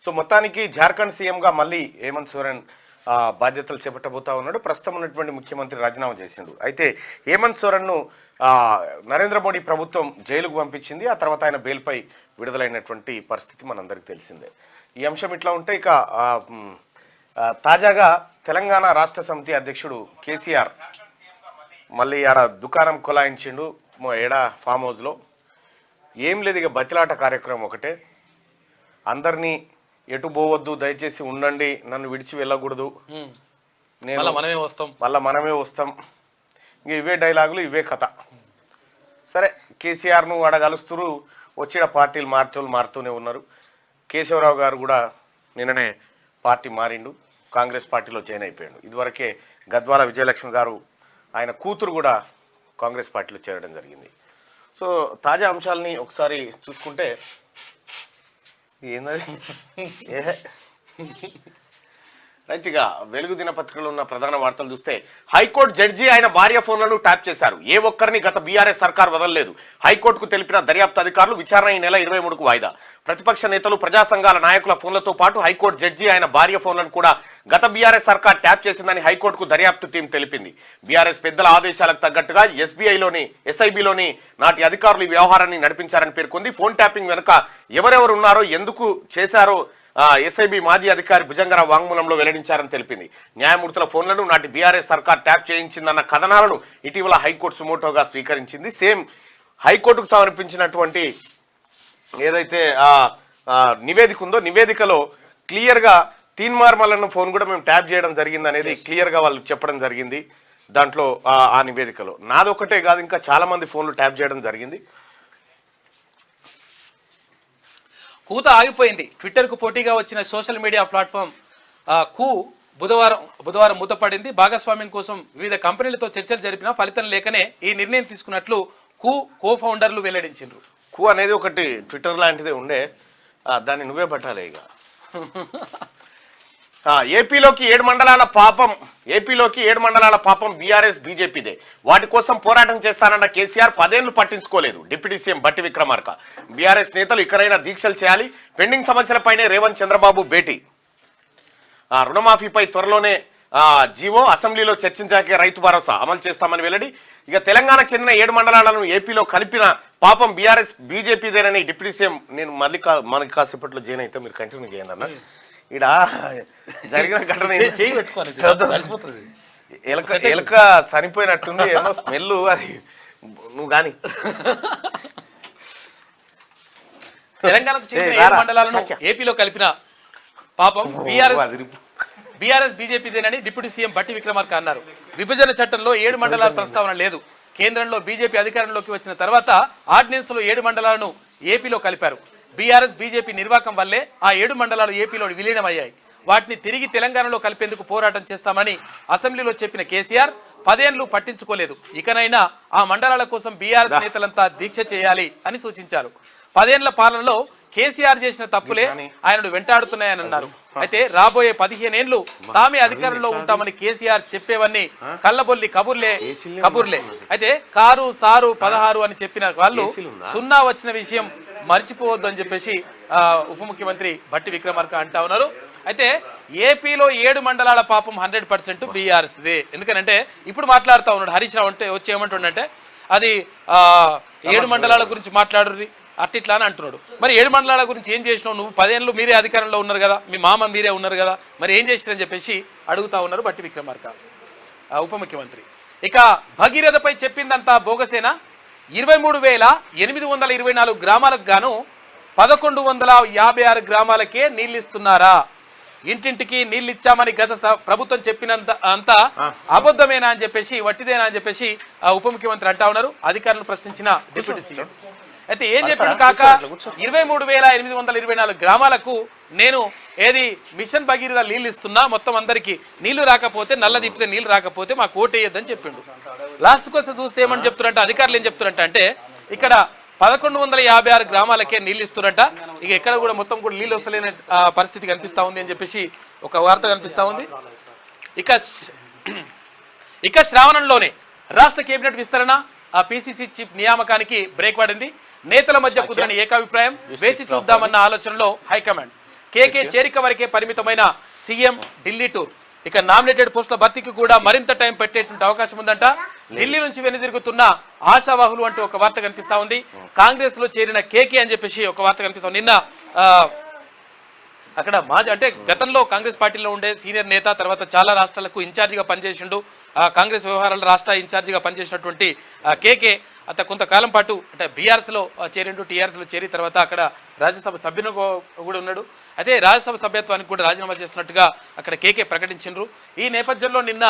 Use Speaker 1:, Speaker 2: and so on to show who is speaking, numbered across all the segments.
Speaker 1: So మొత్తానికి జార్ఖండ్ సీఎంగా మళ్ళీ హేమంత్ సోరెన్ బాధ్యతలు చేపట్టబోతా ఉన్నాడు. ప్రస్తుతం ఉన్నటువంటి ముఖ్యమంత్రి రాజీనామా చేసిండు. అయితే హేమంత్ సోరెన్ను నరేంద్ర మోడీ ప్రభుత్వం జైలుకు పంపించింది. ఆ తర్వాత ఆయన బెయిల్పై విడుదలైనటువంటి పరిస్థితి మనందరికీ తెలిసిందే. ఈ అంశం ఇట్లా ఉంటే ఇక తాజాగా తెలంగాణ రాష్ట్ర సమితి అధ్యక్షుడు కేసీఆర్ మళ్ళీ ఆడ దుకాణం కొలాయించిండు. ఏడా ఫామ్ హౌస్లో ఏం లేదు, ఇక బతిలాట కార్యక్రమం ఒకటే. అందరినీ ఎటు పోవద్దు, దయచేసి ఉండండి, నన్ను విడిచి వెళ్ళకూడదు, నేను మళ్ళీ మనమే వస్తాం, ఇంక ఇవే డైలాగులు, ఇవే కథ. సరే, కేసీఆర్ను అడగలుస్తురు, వచ్చిన పార్టీలు మారుతూనే ఉన్నారు. కేశవరావు గారు కూడా నిన్ననే పార్టీ మారిండు, కాంగ్రెస్ పార్టీలో జాయిన్ అయిపోయాడు. ఇదివరకే గద్వాల విజయలక్ష్మి గారు ఆయన కూతురు కూడా కాంగ్రెస్ పార్టీలో చేరడం జరిగింది. సో తాజా అంశాలని ఒకసారి చూసుకుంటే ఏంటది రైట్గా వెలుగు దినపత్రికలో ఉన్న ప్రధాన వార్తలు చూస్తే హైకోర్టు జడ్జి ఆయన భార్య ఫోన్లను ట్యాప్ చేశారు. ఏ ఒక్కరిని గత బీఆర్ఎస్ సర్కార్ వదలలేదు. హైకోర్టుకు తెలిపిన దర్యాప్తు అధికారులు విచారణ ఈ నెల 23కు వాయిదా. ప్రతిపక్ష నేతలు, ప్రజా సంఘాల నాయకుల ఫోన్లతో పాటు హైకోర్టు జడ్జి ఆయన భార్య ఫోన్లను కూడా గత బీఆర్ఎస్ సర్కార్ ట్యాప్ చేసిందని హైకోర్టుకు దర్యాప్తు టీం తెలిపింది. బీఆర్ఎస్ పెద్దల ఆదేశాలకు తగ్గట్టుగా ఎస్ఐబిలోని నాటి అధికారులు ఈ వ్యవహారాన్ని నడిపించారని పేర్కొంది. ఫోన్ ట్యాపింగ్ వెనుక ఎవరెవరు ఉన్నారో, ఎందుకు చేశారో ఎస్ఐబి మాజీ అధికారి భుజంగరావు వాంగ్మూలంలో వెల్లడించారని తెలిపింది. న్యాయమూర్తుల ఫోన్లను నాటి బీఆర్ఎస్ సర్కార్ ట్యాప్ చేయించిందన్న కథనాలను ఇటీవల హైకోర్టు సుమోటోగా స్వీకరించింది. సేమ్ హైకోర్టుకు సమర్పించినటువంటి ఏదైతే నివేదిక ఉందో, నివేదికలో క్లియర్గా తీన్మార్ మల్లన్న ఫోన్ కూడా మేము ట్యాప్ చేయడం జరిగింది అనేది క్లియర్గా వాళ్ళు చెప్పడం జరిగింది. దాంట్లో ఆ నివేదికలో నాదొక్కటే కాదు, ఇంకా చాలా మంది ఫోన్లు ట్యాప్ చేయడం జరిగింది.
Speaker 2: కూత ఆగిపోయింది. ట్విట్టర్కు పోటీగా వచ్చిన సోషల్ మీడియా ప్లాట్ఫామ్ కు బుధవారం మూతపడింది. భాగస్వామ్యం కోసం వివిధ కంపెనీలతో చర్చలు జరిపినా ఫలితం లేకనే ఈ నిర్ణయం తీసుకున్నట్లు కో ఫౌండర్లు వెల్లడించారు.
Speaker 1: కు అనేది ఒకటి ట్విట్టర్ లాంటిదే ఉండే, దాన్ని నువ్వే పట్టాలి. ఇక ఏపీలోకి 7 మండలాల పాపం బీఆర్ఎస్ బీజేపీదే. వాటి కోసం పోరాటం చేస్తానన్న కేసీఆర్ 10 ఏళ్లు పట్టించుకోలేదు. డిప్యూటీ సీఎం బట్టి విక్రమార్క, బీఆర్ఎస్ నేతలు ఇకనైనా దీక్షలు చేయాలి. పెండింగ్ సమస్యలపైనే రేవంత్ చంద్రబాబు భేటీ. రుణమాఫీపై త్వరలోనే జీవో, అసెంబ్లీలో చర్చించాకే రైతు భరోసా అమలు చేస్తామని వెల్లడి. ఇక తెలంగాణకు చెందిన 7 మండలాలను ఏపీలో కలిపిన పాపం బీఆర్ఎస్ బీజేపీదేనని డిప్యూటీ సీఎం. నేను మళ్ళీ మనకి కాసేపట్లో జైన్ అయితే మీరు కంటిన్యూ చేయండి అన్న. ఇడా జరిగిన ఘటన ఎలక చనిపోయినట్టుంది, ఏమో స్మెల్, అది నువ్వు గాని.
Speaker 2: తెలంగాణకు చెందిన 7 మండలాలను ఏపీలో కలిపిన పాపం బీఆర్ఎస్ బీజేపీదేనని డిప్యూటీ సీఎం బట్టి విక్రమార్క అన్నారు. విభజన చట్టంలో 7 మండలాల ప్రస్తావన లేదు. కేంద్రంలో బీజేపీ అధికారంలోకి వచ్చిన తర్వాత ఆర్డినెన్స్ లో 7 మండలాలను ఏపీలో కలిపారు. బీఆర్ఎస్ బీజేపీ నిర్వాకం వల్లే ఆ 7 మండలాలు ఏపీలో విలీనమయ్యాయి. వాటిని తిరిగి తెలంగాణలో కలిపేందుకు పోరాటం చేస్తామని అసెంబ్లీలో చెప్పిన కేసీఆర్ 10 ఏళ్లు పట్టించుకోలేదు. ఇకనైనా ఆ మండలాల కోసం బీఆర్ఎస్ నేతలంతా దీక్ష చేయాలి అని సూచించారు. 10 ఏళ్ల పాలనలో కేసీఆర్ చేసిన తప్పులే ఆయనను వెంటాడుతున్నాయని అన్నారు. అయితే రాబోయే 15 ఏళ్లు తామే అధికారంలో ఉంటామని కేసీఆర్ చెప్పేవన్నీ కళ్ళబొల్లి కబుర్లే. అయితే కారు సారు 16 అని చెప్పిన వాళ్ళు 0 వచ్చిన విషయం మర్చిపోవద్దు అని చెప్పేసి ఉప ముఖ్యమంత్రి బట్టి విక్రమార్క అంటా ఉన్నారు. అయితే ఏపీలో 7 మండలాల పాపం 100% బీఆర్ఎస్దే. ఎందుకనంటే ఇప్పుడు మాట్లాడుతూ ఉన్నాడు హరీష్ రావు, అంటే వచ్చి ఏమంటుండంటే అది 7 మండలాల గురించి మాట్లాడుర్రి అట్టిట్లా అని అంటున్నాడు. మరి 7 మండలాల గురించి ఏం చేసినావు నువ్వు? 10 ఏళ్ళు మీరే అధికారంలో ఉన్నారు కదా, మీ మామ మీరే ఉన్నారు కదా, మరి ఏం చేసిరని చెప్పేసి అడుగుతా ఉన్నారు బట్టి విక్రమార్క ఉప ముఖ్యమంత్రి. ఇక భగీరథపై చెప్పిందంతా బోగసేనా? 23,824 గ్రామాలకు గాను 1,156 గ్రామాలకే నీళ్ళు ఇస్తున్నారా? ఇంటింటికి నీళ్ళు ఇచ్చామని గత ప్రభుత్వం చెప్పినంత అంతా అబద్ధమేనా అని చెప్పేసి, వట్టిదేనా అని చెప్పేసి ఉప ముఖ్యమంత్రి అంటా ఉన్నారు అధికారులను ప్రశ్నించిన డిప్యూటీ సీఎం. అయితే ఏం చెప్పిండు కాక, 23,824 గ్రామాలకు నేను మిషన్ భగీరథ నీళ్ళు ఇస్తున్నా, మొత్తం అందరికి నీళ్లు రాకపోతే, నల్ల దిప్పితే నీళ్లు రాకపోతే మాకు ఓటు వేయొద్దని చెప్పిండు. లాస్ట్ కోసం చూస్తే ఏమని చెప్తున్నట్ట అధికారులు, ఏం చెప్తున్నట్ట అంటే ఇక్కడ 1,156 గ్రామాలకే నీళ్ళు ఇస్తున్నట్ట. ఇక ఎక్కడ కూడా మొత్తం కూడా నీళ్ళు వస్తలేని పరిస్థితి కనిపిస్తా ఉంది అని చెప్పేసి ఒక వార్త కనిపిస్తా ఉంది. ఇక శ్రావణంలోనే రాష్ట్ర కేబినెట్ విస్తరణ, పిసిసి చీఫ్ నియామకానికి బ్రేక్ పడింది. నేతల మధ్య కుదిరని ఏకాభిప్రాయం, వేచి చూద్దామన్న ఆలోచనలో హైకమాండ్. కేకే చేరిక వరకే పరిమితమైన సీఎం ఢిల్లీ టూర్. ఇక నామినేటెడ్ పోస్టుల భర్తీకి కూడా మరింత టైం పెట్టేటువంటి అవకాశం ఉందంట. ఢిల్లీ నుంచి వెనుదిరుగుతున్న ఆశావాహులు అంటూ ఒక వార్త కనిపిస్తా ఉంది. కాంగ్రెస్ లో చేరిన కేకే అని చెప్పేసి ఒక వార్త కనిపిస్తా ఉంది. నిన్న అక్కడ మాజీ అంటే గతంలో కాంగ్రెస్ పార్టీలో ఉండే సీనియర్ నేత, తర్వాత చాలా రాష్ట్రాలకు ఇన్ఛార్జిగా పనిచేసిండు, కాంగ్రెస్ వ్యవహారాల రాష్ట్ర ఇన్ఛార్జిగా పనిచేసినటువంటి కేకే కొంతకాలం పాటు అంటే బీఆర్ఎస్లో చేరిండు, టీఆర్ఎస్లో చేరి తర్వాత అక్కడ రాజ్యసభ సభ్యులు కూడా ఉన్నాడు. అయితే రాజ్యసభ సభ్యత్వానికి కూడా రాజీనామా చేస్తున్నట్టుగా అక్కడ కేకే ప్రకటించిండ్రు. ఈ నేపథ్యంలో నిన్న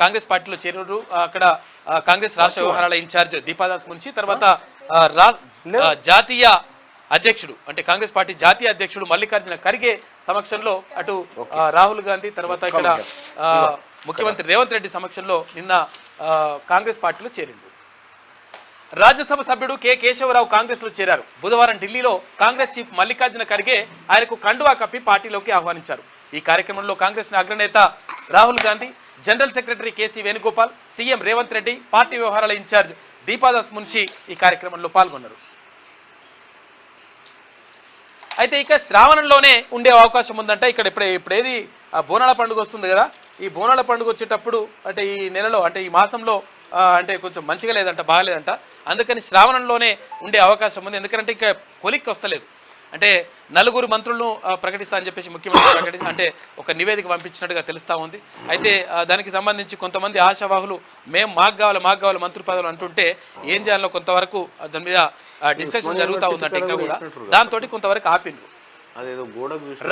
Speaker 2: కాంగ్రెస్ పార్టీలో చేరినారు. అక్కడ కాంగ్రెస్ రాష్ట్ర వ్యవహారాల ఇన్ఛార్జ్ దీపాదాస్ మున్షి, తర్వాత జాతీయ అధ్యక్షుడు అంటే కాంగ్రెస్ పార్టీ జాతీయ అధ్యక్షుడు మల్లికార్జున ఖర్గే సమక్షంలో అటు రాహుల్ గాంధీ, తర్వాత ఇక్కడ ముఖ్యమంత్రి రేవంత్ రెడ్డి సమక్షంలో నిన్న కాంగ్రెస్ పార్టీలో చేరిండు. రాజ్యసభ సభ్యుడు కె కేశవరావు కాంగ్రెస్ లో చేరారు. బుధవారం ఢిల్లీలో కాంగ్రెస్ చీఫ్ మల్లికార్జున ఖర్గే ఆయనకు కండువా కప్పి పార్టీలోకి ఆహ్వానించారు. ఈ కార్యక్రమంలో కాంగ్రెస్ అగ్రనేత Rahul Gandhi, general secretary KC Venugopal, CM Revanth Reddy, party వ్యవహారాల ఇన్ఛార్జ్ దీపాదాస్ మున్షి ఈ కార్యక్రమంలో పాల్గొన్నారు. అయితే ఇక శ్రావణంలోనే ఉండే అవకాశం ఉందంట. ఇక్కడ ఇప్పుడేది బోనాల పండుగ వస్తుంది కదా, ఈ బోనాల పండుగ వచ్చేటప్పుడు అంటే ఈ నెలలో అంటే ఈ మాసంలో అంటే కొంచెం మంచిగా లేదంట, బాగాలేదంట. అందుకని శ్రావణంలోనే ఉండే అవకాశం ఉంది. ఎందుకంటే ఇక కొలిక్కి వస్తలేదు. అంటే నలుగురు మంత్రులను ప్రకటిస్తా అని చెప్పేసి ముఖ్యమంత్రి అంటే ఒక నివేదిక పంపించినట్టుగా తెలుస్తూ ఉంది. అయితే దానికి సంబంధించి కొంతమంది ఆశావాహులు మాకు కావాలి మంత్రి పదవులు అంటుంటే ఏం చేయాలో కొంతవరకు దాని మీద డిస్కషన్ జరుగుతూ ఉందంటే ఇంకా కూడా దాంతో కొంతవరకు ఆపిండ్రు.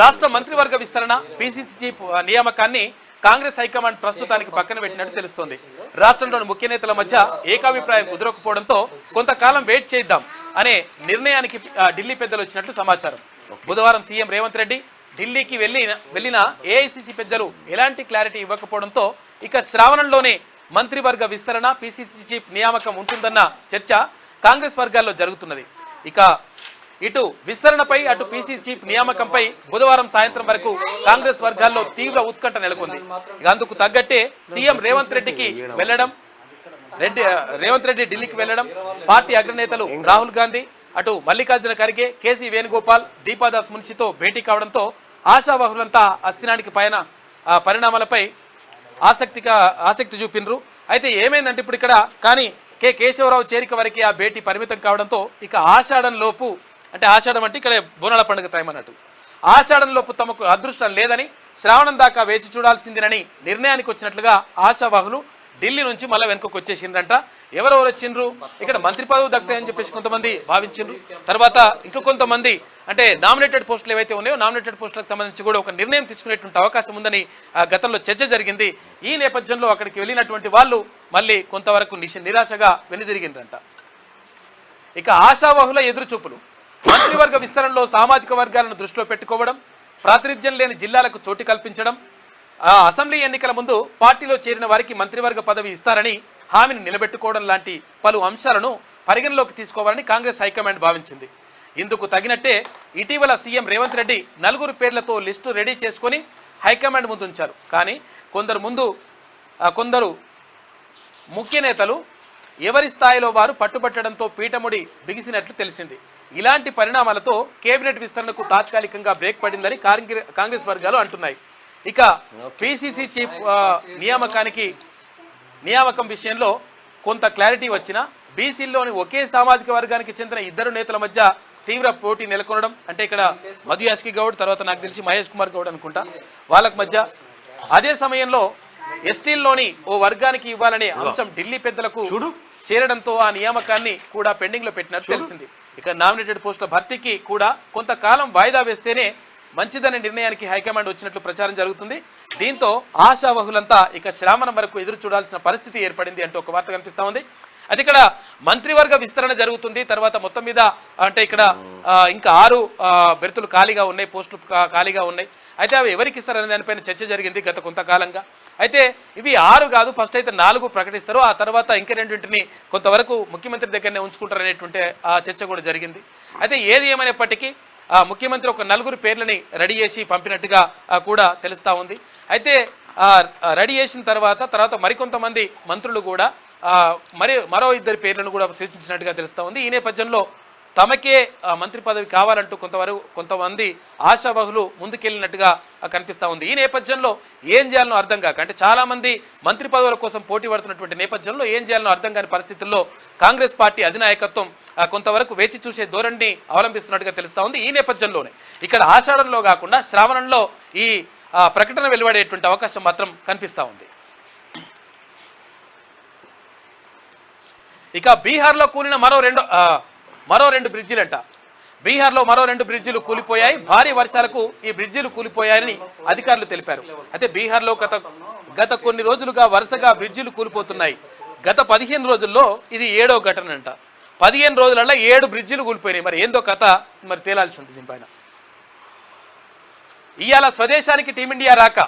Speaker 2: రాష్ట్ర మంత్రివర్గ విస్తరణ, పిసిసి చీఫ్ నియామకాన్ని కాంగ్రెస్ హైకమాండ్ ప్రస్తుతానికి పక్కన పెట్టినట్టు తెలుస్తోంది. రాష్ట్రంలోని ముఖ్య నేతల మధ్య ఏకాభిప్రాయం కుదరకపోవడంతో కొంతకాలం వెయిట్ చేద్దాం అనే నిర్ణయానికి ఢిల్లీ పెద్దలు వచ్చినట్లు సమాచారం. బుధవారం సీఎం రేవంత్ రెడ్డి ఢిల్లీకి వెళ్ళిన ఏఐసిసి పెద్దలు ఎలాంటి క్లారిటీ ఇవ్వకపోవడంతో ఇక శ్రావణంలోనే మంత్రివర్గ విస్తరణ, పిసిసి చీఫ్ నియామకం ఉంటుందన్న చర్చ కాంగ్రెస్ వర్గాల్లో జరుగుతున్నది. ఇక ఇటు విస్తరణపై అటు పిసిసి చీఫ్ నియామకంపై బుధవారం సాయంత్రం వరకు కాంగ్రెస్ వర్గాల్లో తీవ్ర ఉత్కంఠ నెలకొంది. ఇక అందుకు తగ్గట్టే సీఎం రేవంత్ రెడ్డి ఢిల్లీకి వెళ్ళడం, పార్టీ అగ్రనేతలు రాహుల్ గాంధీ, అటు మల్లికార్జున ఖర్గే, కేసీ వేణుగోపాల్, దీపాదాస్ మున్షితో భేటీ కావడంతో ఆశావాహులంతా అస్థినానికి పైన పరిణామాలపై ఆసక్తి చూపినరు. అయితే ఏమైందంటే ఇప్పుడు ఇక్కడ కానీ కేశవరావు చేరిక వరకు ఆ భేటీ పరిమితం కావడంతో ఇక ఆషాఢం అంటే ఇక్కడ బోనాల పండుగ టైం అన్నట్టు, ఆషాఢంలోపు తమకు అదృష్టం లేదని, శ్రావణం దాకా వేచి చూడాల్సిందేనని నిర్ణయానికి వచ్చినట్లుగా ఆశావాహులు ఢిల్లీ నుంచి మళ్ళీ వెనుకకు వచ్చేసిండ్రంట. ఎవరెవరు వచ్చిండ్రు, ఇక్కడ మంత్రి పదవి దక్కుతాయని చెప్పేసి కొంతమంది భావించిండ్రు. తర్వాత ఇంకా కొంతమంది అంటే నామినేటెడ్ పోస్టులు ఏవైతే ఉన్నాయో నామినేటెడ్ పోస్టులకు సంబంధించి కూడా ఒక నిర్ణయం తీసుకునేటువంటి అవకాశం ఉందని గతంలో చర్చ జరిగింది. ఈ నేపథ్యంలో అక్కడికి వెళ్ళినటువంటి వాళ్ళు మళ్ళీ కొంతవరకు నిరాశగా వెనుదిరిగిండ్రంట. ఇక ఆశావాహుల ఎదురుచూపులు, మంత్రివర్గ విస్తరణలో సామాజిక వర్గాలను దృష్టిలో పెట్టుకోవడం, ప్రాతినిధ్యం లేని జిల్లాలకు చోటు కల్పించడం, అసెంబ్లీ ఎన్నికల ముందు పార్టీలో చేరిన వారికి మంత్రివర్గ పదవి ఇస్తారని హామీని నిలబెట్టుకోవడం లాంటి పలు అంశాలను పరిగణలోకి తీసుకోవాలని కాంగ్రెస్ హైకమాండ్ భావించింది. ఇందుకు తగినట్టే ఇటీవల సీఎం రేవంత్ రెడ్డి 4 పేర్లతో లిస్టు రెడీ చేసుకొని హైకమాండ్ ముందు ఉంచారు. కానీ కొందరు ముఖ్య నేతలు ఎవరి స్థాయిలో వారు పట్టుబట్టడంతో పీఠముడి బిగిసినట్లు తెలిసింది. ఇలాంటి పరిణామాలతో కేబినెట్ విస్తరణకు తాత్కాలికంగా బ్రేక్ పడిందని కాంగ్రెస్ వర్గాలు అంటున్నాయి. ఇక పిసిసి చీఫ్ నియామకం విషయంలో కొంత క్లారిటీ వచ్చినా బీసీల్లోని ఒకే సామాజిక వర్గానికి చెందిన 2 నేతల మధ్య తీవ్ర పోటీ నెలకొనడం, అంటే ఇక్కడ మధు యాష్కి గౌడ్, తర్వాత నాకు తెలిసి మహేష్ కుమార్ గౌడ్ అనుకుంటా, వాళ్ళకి మధ్య అదే సమయంలో ఎస్టీల్లోని ఓ వర్గానికి ఇవ్వాలనే అంశం ఢిల్లీ పెద్దలకు చేరడంతో ఆ నియామకాన్ని కూడా పెండింగ్ లో పెట్టినట్టు తెలిసింది. ఇక నామినేటెడ్ పోస్టుల భర్తీకి కూడా కొంతకాలం వాయిదా వేస్తేనే మంచిదనే నిర్ణయానికి హైకమాండ్ వచ్చినట్లు ప్రచారం జరుగుతుంది. దీంతో ఆశావహులంతా ఇక శ్రావణం వరకు ఎదురు చూడాల్సిన పరిస్థితి ఏర్పడింది అంటూ ఒక వార్త కనిపిస్తా ఉంది. అయితే ఇక్కడ మంత్రివర్గ విస్తరణ జరుగుతుంది. తర్వాత మొత్తం మీద అంటే ఇక్కడ ఇంకా 6 బెర్తులు ఖాళీగా ఉన్నాయి, పోస్టులు ఖాళీగా ఉన్నాయి. అయితే అవి ఎవరికి ఇస్తారనే దానిపైన చర్చ జరిగింది గత కొంతకాలంగా. అయితే ఇవి 6 కాదు, ఫస్ట్ అయితే 4 ప్రకటిస్తారు, ఆ తర్వాత ఇంకా 2 కొంతవరకు ముఖ్యమంత్రి దగ్గరనే ఉంచుకుంటారనేటువంటి ఆ చర్చ కూడా జరిగింది. అయితే ఏది ఏమైనప్పటికీ ముఖ్యమంత్రి ఒక 4 పేర్లని రెడీ చేసి పంపినట్టుగా కూడా తెలుస్తూ ఉంది. అయితే రెడీ చేసిన తర్వాత మరికొంతమంది మంత్రులు కూడా మరో 2 పేర్లను కూడా సూచించినట్టుగా తెలుస్తూ ఉంది. ఈ నేపథ్యంలో తమకే మంత్రి పదవి కావాలంటూ కొంతమంది ఆశావహులు ముందుకెళ్ళినట్టుగా కనిపిస్తూ ఉంది. ఈ నేపథ్యంలో ఏం చేయాలనో అర్థం కాక, అంటే చాలా మంది మంత్రి పదవుల కోసం పోటీ పడుతున్నటువంటి నేపథ్యంలో ఏం చేయాలనో అర్థం కాని పరిస్థితుల్లో కాంగ్రెస్ పార్టీ అధినాయకత్వం కొంతవరకు వేచి చూసే ధోరణిని అవలంబిస్తున్నట్టుగా తెలుస్తూ ఉంది. ఈ నేపథ్యంలోనే ఇక్కడ ఆషాఢంలో కాకుండా శ్రావణంలో ఈ ప్రకటన వెలువడేటువంటి అవకాశం మాత్రం కనిపిస్తూ ఉంది. ఇక బీహార్లో కూలిన మరో రెండు బ్రిడ్జిలంట. బీహార్లో మరో 2 బ్రిడ్జిలు కూలిపోయాయి. భారీ వర్షాలకు ఈ బ్రిడ్జిలు కూలిపోయాయని అధికారులు తెలిపారు. అయితే బీహార్లో గత కొన్ని రోజులుగా వరుసగా బ్రిడ్జిలు కూలిపోతున్నాయి. గత 15 రోజుల్లో ఇది 7వ ఘటన అంట. 15 రోజులలో 7 బ్రిడ్జిలు కూలిపోయినాయి. మరి ఏందో కథ మరి తేలాల్సి ఉంటుంది దీనిపైన. ఇవాళ స్వదేశానికి టీమిండియా రాక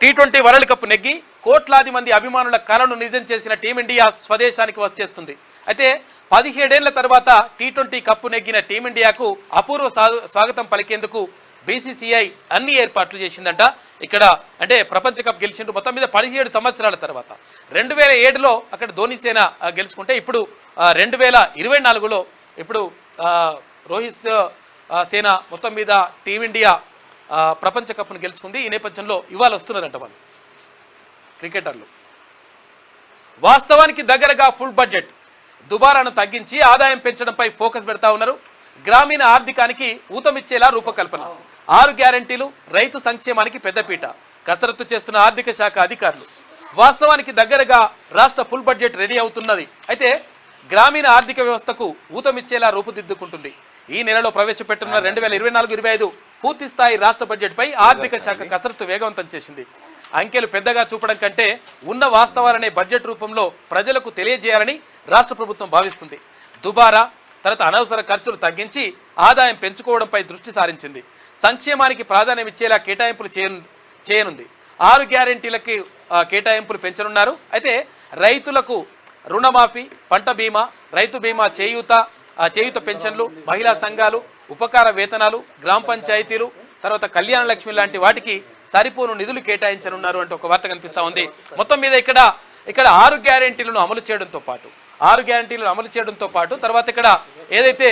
Speaker 2: T20 వరల్డ్ కప్ నెగ్గి కోట్లాది మంది అభిమానుల కలను నిజం చేసిన టీమిండియా స్వదేశానికి వచ్చేస్తుంది. అయితే 17 ఏళ్ల తర్వాత T20 కప్పు నెగ్గిన టీమిండియాకు అపూర్వ స్వాగతం పలికేందుకు BCCI అన్ని ఏర్పాట్లు చేసిందంట. ఇక్కడ అంటే ప్రపంచ కప్ గెలిచిండు మొత్తం మీద 17 సంవత్సరాల తర్వాత. 2007లో అక్కడ ధోని సేన గెలుచుకుంటే ఇప్పుడు 2024లో ఇప్పుడు రోహిత్ సేన మొత్తం మీద టీమిండియా ప్రపంచ కప్ను గెలుచుకుంది. ఈ నేపథ్యంలో ఇవాళ వస్తున్నారంట వాళ్ళు క్రికెటర్లు. వాస్తవానికి దగ్గరగా ఫుల్ బడ్జెట్ దుబారాను తగ్గించి ఆదాయం పెంచడంపై ఫోకస్ పెడతా ఉన్నారు. గ్రామీణ ఆర్థికానికి ఊతమిచ్చేలా రూపకల్పన, 6 గ్యారెంటీలు, రైతు సంక్షేమానికి పెద్దపీట కసరత్తు చేస్తున్న ఆర్థిక శాఖ అధికారులు. వాస్తవానికి దగ్గరగా రాష్ట్ర ఫుల్ బడ్జెట్ రెడీ అవుతున్నది. అయితే గ్రామీణ ఆర్థిక వ్యవస్థకు ఊతమిచ్చేలా రూపుదిద్దుకుంటుంది. ఈ నెలలో ప్రవేశపెట్టున్న 2024-25 పూర్తి స్థాయి రాష్ట్ర బడ్జెట్పై ఆర్థిక శాఖ కసరత్తు వేగవంతం చేసింది. అంకెలు పెద్దగా చూపడం కంటే ఉన్న వాస్తవాలనే బడ్జెట్ రూపంలో ప్రజలకు తెలియజేయాలని రాష్ట్ర ప్రభుత్వం భావిస్తుంది. దుబారా తర్వాత అనవసర ఖర్చులు తగ్గించి ఆదాయం పెంచుకోవడంపై దృష్టి సారించింది. సంక్షేమానికి ప్రాధాన్యం ఇచ్చేలా కేటాయింపులు చేయనుంది. 6 గ్యారెంటీలకి కేటాయింపులు పెంచనున్నారు. అయితే రైతులకు రుణమాఫీ, పంట బీమా, రైతు బీమా, చేయూత పెన్షన్లు, మహిళా సంఘాలు, ఉపకార వేతనాలు, గ్రామ పంచాయతీలు, తర్వాత కళ్యాణ లక్ష్మి లాంటి వాటికి సరిపోను నిధులు కేటాయించనున్నారు అంటే ఒక వార్త కనిపిస్తూ ఉంది. మొత్తం మీద ఇక్కడ 6 గ్యారెంటీలను అమలు చేయడంతో పాటు తర్వాత ఇక్కడ ఏదైతే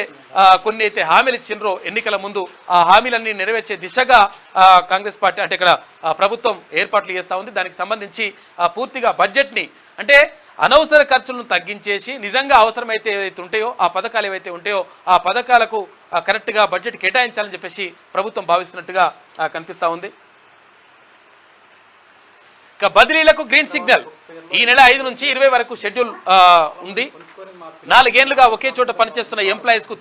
Speaker 2: కొన్ని అయితే హామీలు ఇచ్చిండ్రో ఎన్నికల ముందు ఆ హామీలన్నీ నెరవేర్చే దిశగా కాంగ్రెస్ పార్టీ అంటే ఇక్కడ ప్రభుత్వం ఏర్పాట్లు చేస్తూ ఉంది. దానికి సంబంధించి పూర్తిగా బడ్జెట్ని అంటే అనవసర ఖర్చులను తగ్గించేసి నిజంగా అవసరమైతే ఏవైతే ఉంటాయో ఆ పథకాలు ఏవైతే ఉంటాయో ఆ పథకాలకు కరెక్ట్గా బడ్జెట్ కేటాయించాలని చెప్పేసి ప్రభుత్వం భావిస్తున్నట్టుగా కనిపిస్తూ ఉంది. ఇక బదిలీలకు గ్రీన్ సిగ్నల్. ఈ నెల 5 నుంచి 20 వరకు షెడ్యూల్ ఉంది. 4 ఏళ్లుగా ఒకే చోట పనిచేస్తున్న ఎంప్లాయీస్ కు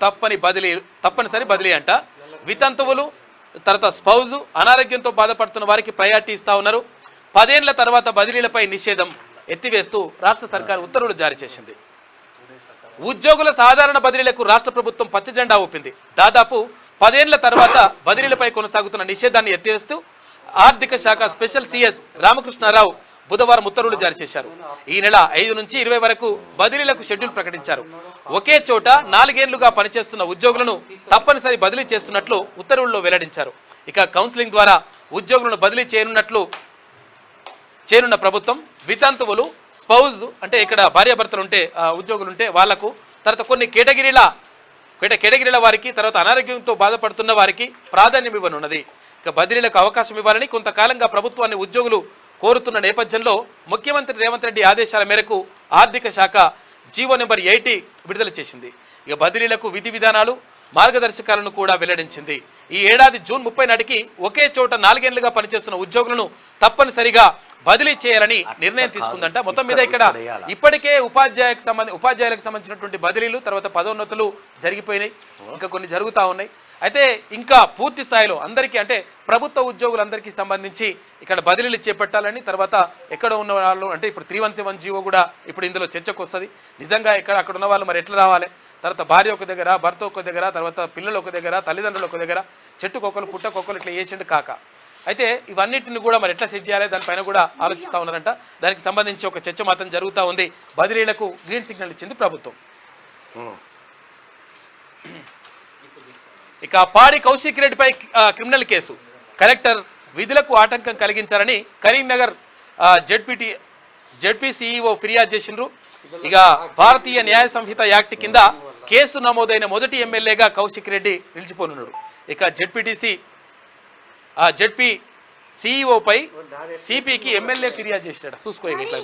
Speaker 2: తప్పనిసరి బదిలీ అంట. వితంతువులు తర్వాత స్పౌజు, అనారోగ్యంతో బాధపడుతున్న వారికి ప్రయారిటీ ఇస్తా ఉన్నారు. 10 ఏళ్ల తర్వాత బదిలీలపై నిషేధం ఎత్తివేస్తూ రాష్ట్ర సర్కార్ ఉత్తర్వులు జారీ చేసింది. ఉద్యోగుల సాధారణ బదిలీలకు రాష్ట్ర ప్రభుత్వం పచ్చజెండా ఊపింది. దాదాపు 10 ఏళ్ల తర్వాత బదిలీలపై కొనసాగుతున్న నిషేధాన్ని ఎత్తివేస్తూ ఆర్థిక శాఖ స్పెషల్ CS రామకృష్ణారావు బుధవారం ఉత్తర్వులు జారీ చేశారు. ఈ నెల 5 నుంచి 20 వరకు బదిలీలకు షెడ్యూల్ ప్రకటించారు. ఒకే చోట 4 ఏళ్లుగా పనిచేస్తున్న ఉద్యోగులను తప్పనిసరి బదిలీ చేస్తున్నట్లు ఉత్తర్వుల్లో వెల్లడించారు. ఇక కౌన్సిలింగ్ ద్వారా ఉద్యోగులను బదిలీ చేయనున్న ప్రభుత్వం వితంతువులు, స్పౌజ్ అంటే ఇక్కడ భార్యాభర్తలు ఉంటే ఉద్యోగులు ఉంటే వాళ్లకు, తర్వాత కొన్ని కేటగిరీల వారికి, తర్వాత అనారోగ్యంతో బాధపడుతున్న వారికి ప్రాధాన్యం ఇవ్వనున్నది. ఇక బదిలీలకు అవకాశం ఇవ్వాలని కొంతకాలంగా ప్రభుత్వాన్ని ఉద్యోగులు కోరుతున్న నేపథ్యంలో ముఖ్యమంత్రి రేవంత్ రెడ్డి ఆదేశాల మేరకు ఆర్థిక శాఖ జీవో నెంబర్ 80 విడుదల చేసింది. ఇక బదిలీలకు విధి విధానాలు, మార్గదర్శకాలను కూడా వెల్లడించింది. ఈ ఏడాది జూన్ 30 నాటికి ఒకే చోట 4 ఏళ్లుగా పనిచేస్తున్న ఉద్యోగులను తప్పనిసరిగా బదిలీ చేయాలని నిర్ణయం తీసుకుందంట. మొత్తం మీద ఇక్కడ ఇప్పటికే ఉపాధ్యాయులకు సంబంధించినటువంటి బదిలీలు తర్వాత పదోన్నతులు జరిగిపోయినాయి, ఇంకా కొన్ని జరుగుతూ ఉన్నాయి. అయితే ఇంకా పూర్తి స్థాయిలో అందరికీ అంటే ప్రభుత్వ ఉద్యోగులందరికీ సంబంధించి ఇక్కడ బదిలీలు చేపట్టాలని, తర్వాత ఎక్కడ ఉన్న వాళ్ళు అంటే ఇప్పుడు 317 జీవో కూడా ఇప్పుడు ఇందులో చర్చకు వస్తుంది. నిజంగా అక్కడ ఉన్న వాళ్ళు మరి ఎట్లా రావాలి, తర్వాత భార్య ఒక దగ్గర, భర్త ఒక దగ్గర, తర్వాత పిల్లలు ఒక దగ్గర, తల్లిదండ్రులు ఒక దగ్గర, చెట్టుకొకరు పుట్టకొకరు ఇట్లా చేసిండు కాక. అయితే ఇవన్నిటిని కూడా మరి ఎట్లా సెట్ చేయాలి దానిపైన కూడా ఆలోచిస్తూ ఉన్నారంట. దానికి సంబంధించి ఒక చర్చ మాత్రం జరుగుతూ ఉంది. బదిలీలకు గ్రీన్ సిగ్నల్ ఇచ్చింది ప్రభుత్వం. ఇక పాడి కౌశిక్ రెడ్డిపై క్రిమినల్ కేసు. కలెక్టర్ విధులకు ఆటంకం కలిగించారని కరీంనగర్ జెడ్పీ CEO ఫిర్యాదు చేసిండ్రు. ఇక భారతీయ న్యాయ సంహిత యాక్ట్ కింద కేసు నమోదైన మొదటి ఎమ్మెల్యేగా కౌశిక్ రెడ్డి నిలిచిపోనున్నాడు. ఇక జెడ్పీ సిఇఓపై సిపికి ఎమ్మెల్యే ఫిర్యాదు చేసినాడు. చూసుకో ఇట్లా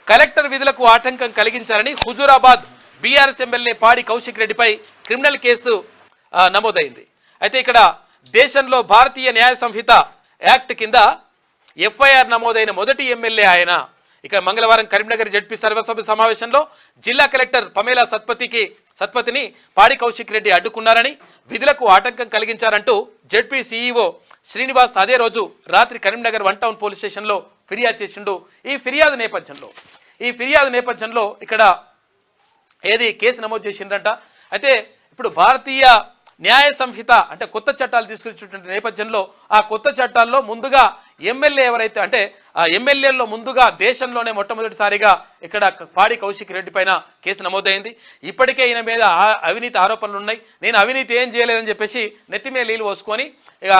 Speaker 2: కలెక్టర్ విధులకు ఆటంకం కలిగించారని హుజూరాబాద్ బీఆర్ఎస్ ఎమ్మెల్యే పాడి కౌశిక్ రెడ్డిపై క్రిమినల్ కేసు నమోదైంది. అయితే ఇక్కడ దేశంలో భారతీయ న్యాయ సంహిత యాక్ట్ కింద ఎఫ్ఐఆర్ నమోదైన మొదటి ఎమ్మెల్యే ఆయన. ఇక మంగళవారం కరీంనగర్ జెడ్పీ సర్వసభ్య సమావేశంలో జిల్లా కలెక్టర్ పమేలా సత్పతిని పాడి కౌశిక్ రెడ్డి అడ్డుకున్నారని, విధులకు ఆటంకం కలిగించారంటూ జెడ్పీ సిఇఓ శ్రీనివాస్ అదే రోజు రాత్రి కరీంనగర్ 1 టౌన్ పోలీస్ స్టేషన్లో ఫిర్యాదు చేసిండు. ఈ ఫిర్యాదు నేపథ్యంలో ఇక్కడ కేసు నమోదు చేసిండ్రంట. అయితే ఇప్పుడు భారతీయ న్యాయ సంహిత అంటే కొత్త చట్టాలు తీసుకొచ్చినటువంటి నేపథ్యంలో ఆ కొత్త చట్టాల్లో ముందుగా ఎమ్మెల్యే ఎవరైతే అంటే ఆ ఎమ్మెల్యేల్లో ముందుగా దేశంలోనే మొట్టమొదటిసారిగా ఇక్కడ పాడి కౌశిక్ రెడ్డి పైన కేసు నమోదైంది. ఇప్పటికే ఈయన మీద అవినీతి ఆరోపణలు ఉన్నాయి. నేను అవినీతి ఏం చేయలేదని చెప్పేసి నెత్తిమే నీళ్ళు పోసుకొని ఇక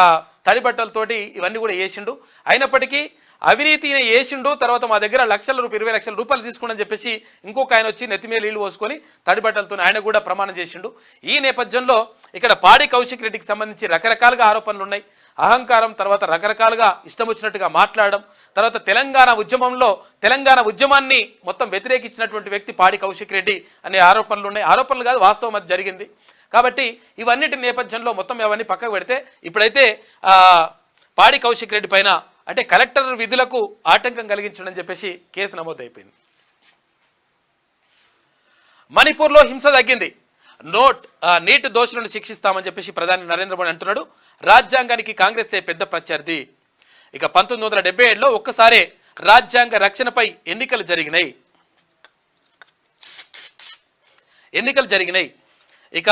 Speaker 2: తడి బట్టలతోటి ఇవన్నీ కూడా వేసిండు. అయినప్పటికీ అవినీతిని వేసిండు. తర్వాత మా దగ్గర 20 లక్షల రూపాయలు తీసుకుని చెప్పేసి ఇంకొక ఆయన వచ్చి నెత్తిమే నీళ్ళు పోసుకొని తడి బట్టలతో ఆయన కూడా ప్రమాణం చేసిండు. ఈ నేపథ్యంలో ఇక్కడ పాడి కౌశిక్ రెడ్డికి సంబంధించి రకరకాలుగా ఆరోపణలు ఉన్నాయి. అహంకారం, తర్వాత రకరకాలుగా ఇష్టం వచ్చినట్టుగా మాట్లాడడం, తర్వాత తెలంగాణ ఉద్యమాన్ని మొత్తం వ్యతిరేకించినటువంటి వ్యక్తి పాడి కౌశిక్ రెడ్డి అనే ఆరోపణలు ఉన్నాయి. ఆరోపణలు కాదు, వాస్తవం అది జరిగింది. కాబట్టి ఇవన్నిటి నేపథ్యంలో మొత్తం అవన్నీ పక్కకు పెడితే ఇప్పుడైతే పాడి కౌశిక్ రెడ్డి పైన అంటే కలెక్టర్ విధులకు ఆటంకం కలిగించడం చెప్పేసి కేసు నమోదైపోయింది. మణిపూర్లో హింస తగ్గింది. నీట్ దోషులను శిక్షిస్తామని చెప్పేసి ప్రధాని నరేంద్ర మోడీ అంటున్నాడు. రాజ్యాంగానికి కాంగ్రెస్ పెద్ద ప్రత్యర్థి. ఇక 1977లో ఒక్కసారే రాజ్యాంగ రక్షణపై ఎన్నికలు జరిగినాయి. ఇక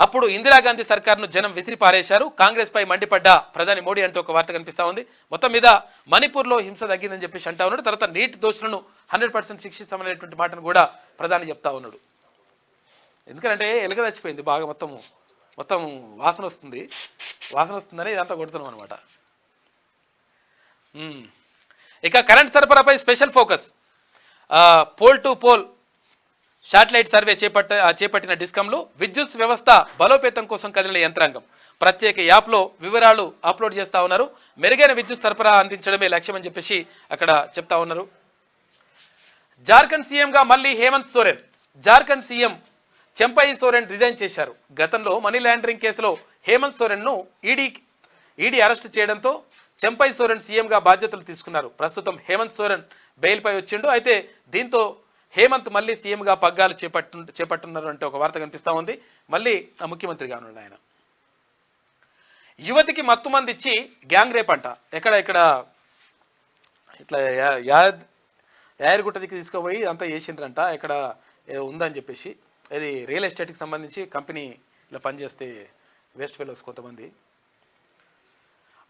Speaker 2: అప్పుడు ఇందిరాగాంధీ సర్కార్ను జనం విసిరి పారేశారు. కాంగ్రెస్ పై మండిపడ్డ ప్రధాని మోడీ అంటూ ఒక వార్త కనిపిస్తా ఉంది. మొత్తం మీద మణిపూర్లో హింస తగ్గిందని చెప్పేసి అంటా ఉన్నాడు. తర్వాత నీట్ దోషులను 100% శిక్షిస్తామనేటువంటి మాటను కూడా ప్రధాని చెప్తా ఉన్నాడు. ఎందుకంటే ఎలుక చచ్చిపోయింది బాగా, మొత్తం వాసన వస్తుందని ఇదంతా కొడుతున్నాం అనమాట. ఇక కరెంట్ సరఫరాపై special focus. Pole to pole satellite survey చేపట్టిన డిస్కంలు విద్యుత్ వ్యవస్థ బలోపేతం కోసం కదిలిన యంత్రాంగం. ప్రత్యేక యాప్లో వివరాలు అప్లోడ్ చేస్తూ ఉన్నారు. మెరుగైన విద్యుత్ సరఫరా అందించడమే లక్ష్యమని చెప్పేసి అక్కడ చెప్తా ఉన్నారు. జార్ఖండ్ సీఎంగా మళ్ళీ హేమంత్ సోరెన్. జార్ఖండ్ సీఎం చెంపై సోరెన్ రిజైన్ చేశారు. గతంలో మనీ లాండరింగ్ కేసులో హేమంత్ సోరెన్ను ఈడీ అరెస్టు చేయడంతో చెంపై సోరెన్ సీఎంగా బాధ్యతలు తీసుకున్నారు. ప్రస్తుతం హేమంత్ సోరెన్ బెయిల్పై వచ్చిండు. అయితే దీంతో హేమంత్ మళ్ళీ సీఎంగా పగ్గాలు చేపట్టున్నారు అంటే ఒక వార్త కనిపిస్తూ ఉంది. మళ్ళీ ముఖ్యమంత్రిగా ఉన్నాడు ఆయన. యువతికి మత్తు మంది ఇచ్చి గ్యాంగ్ రేప్ అంట. ఇక్కడ ఇట్లా యాయర్గుట్టదికి తీసుకుపోయి అంతా చేసిండ్రంట. ఇక్కడ ఉందని చెప్పేసి ఇది రియల్ ఎస్టేట్కి సంబంధించి కంపెనీలో పనిచేస్తే వేస్ట్ ఫెలోస్ కొంతమంది.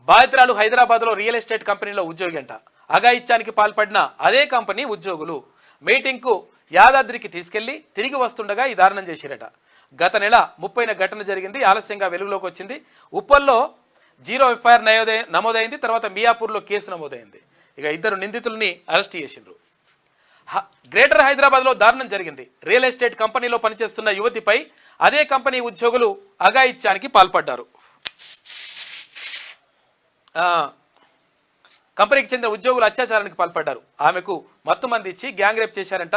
Speaker 2: బాధితురాలు హైదరాబాద్లో రియల్ ఎస్టేట్ కంపెనీలో ఉద్యోగి అంట. అఘాయిత్యానికి పాల్పడిన అదే కంపెనీ ఉద్యోగులు మీటింగ్కు యాదాద్రికి తీసుకెళ్లి తిరిగి వస్తుండగా ఈ దారుణం చేసిరట. గత నెల 30న ఘటన జరిగింది. ఆలస్యంగా వెలుగులోకి వచ్చింది. ఉప్పల్లో 0 ఎఫ్ఐఆర్ నమోదైంది. తర్వాత మియాపూర్లో కేసు నమోదైంది. ఇక 2 నిందితుల్ని అరెస్ట్ చేసిండ్రు. గ్రేటర్ హైదరాబాద్లో దారుణం జరిగింది. రియల్ ఎస్టేట్ కంపెనీలో పనిచేస్తున్న యువతిపై అదే కంపెనీ ఉద్యోగులు అఘాయిత్యానికి పాల్పడ్డారు. కంపెనీకి చెందిన ఉద్యోగులు అత్యాచారానికి పాల్పడ్డారు. ఆమెకు మత్తు మంది ఇచ్చి గ్యాంగ్ రేప్ చేశారంట.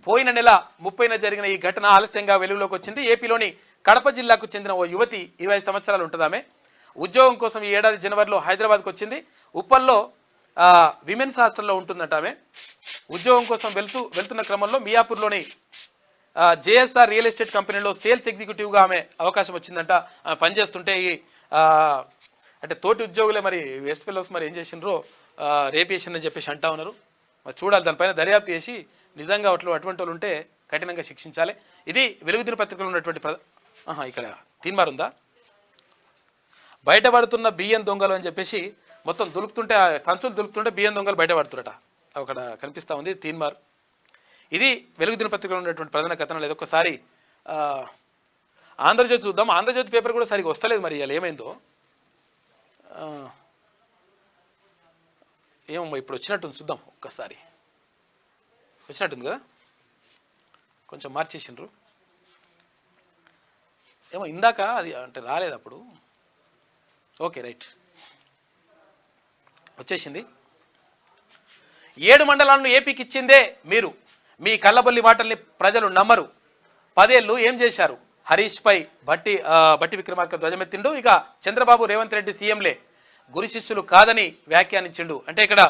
Speaker 2: పోయిన నెల 30న జరిగిన ఈ ఘటన ఆలస్యంగా వెలుగులోకి వచ్చింది. ఏపీలోని కడప జిల్లాకు చెందిన ఓ యువతి 20 సంవత్సరాలు ఉంటుంది. ఆమె ఉద్యోగం కోసం ఈ ఏడాది జనవరిలో హైదరాబాద్కు వచ్చింది. ఉప్పల్లో విమెన్స్ హాస్టల్లో ఉంటుందంట. ఆమె ఉద్యోగం కోసం వెళ్తున్న క్రమంలో మియాపూర్లోని జేఎస్ఆర్ రియల్ ఎస్టేట్ కంపెనీలో సేల్స్ ఎగ్జిక్యూటివ్గా ఆమె అవకాశం వచ్చిందంట. ఆమె పనిచేస్తుంటే అంటే తోటి ఉద్యోగులే మరి వెస్ట్ ఫెలోస్ మరి ఏం చేసినారో రేప్ చేసిందని చెప్పేసి అంటా ఉన్నారు. మరి చూడాలి, దానిపైన దర్యాప్తు చేసి నిజంగా అటువంటి వాళ్ళు ఉంటే కఠినంగా శిక్షించాలి. ఇది వెలుగు దినపత్రికలో ఉన్నటువంటి ఇక్కడ తీన్మార్ ఉందా, బయటపడుతున్న బియ్యం దొంగలు అని చెప్పేసి మొత్తం దులుపుతుంటే సంచులు దులుపుతుంటే బియ్యం దొంగలు బయటపడుతురట. అక్కడ కనిపిస్తూ ఉంది తీన్మార్. ఇది వెలుగు దినపత్రికలో ఉన్నటువంటి ప్రధాన కథనాలు. ఏదొక్కసారి ఆంధ్రజ్యోతి చూద్దాం. ఆంధ్రజ్యోతి పేపర్ కూడా సరిగ్గా వస్తలేదు, మరి ఇలా ఏమైందో ఏమో. ఇప్పుడు వచ్చినట్టుంది, చూద్దాం ఒక్కసారి. వచ్చినట్టుంది కదా, కొంచెం మార్చేసిండ్రు. ఏమో ఇందాక అది అంటే రాలేదు అప్పుడు. ఓకే రైట్, వచ్చేసింది. 7 మండలాలను ఏపీకి ఇచ్చిందే మీరు, మీ కళ్ళబొల్లి మాటల్ని ప్రజలు నమ్మరు. 10 ఏళ్ళు ఏం చేశారు? హరీష్ పై బట్టి విక్రమార్క ధ్వజమెత్తిండు. ఇక చంద్రబాబు రేవంత్ రెడ్డి సీఎంలే, గురు శిష్యులు కాదని వ్యాఖ్యానించిండు. అంటే ఇక్కడ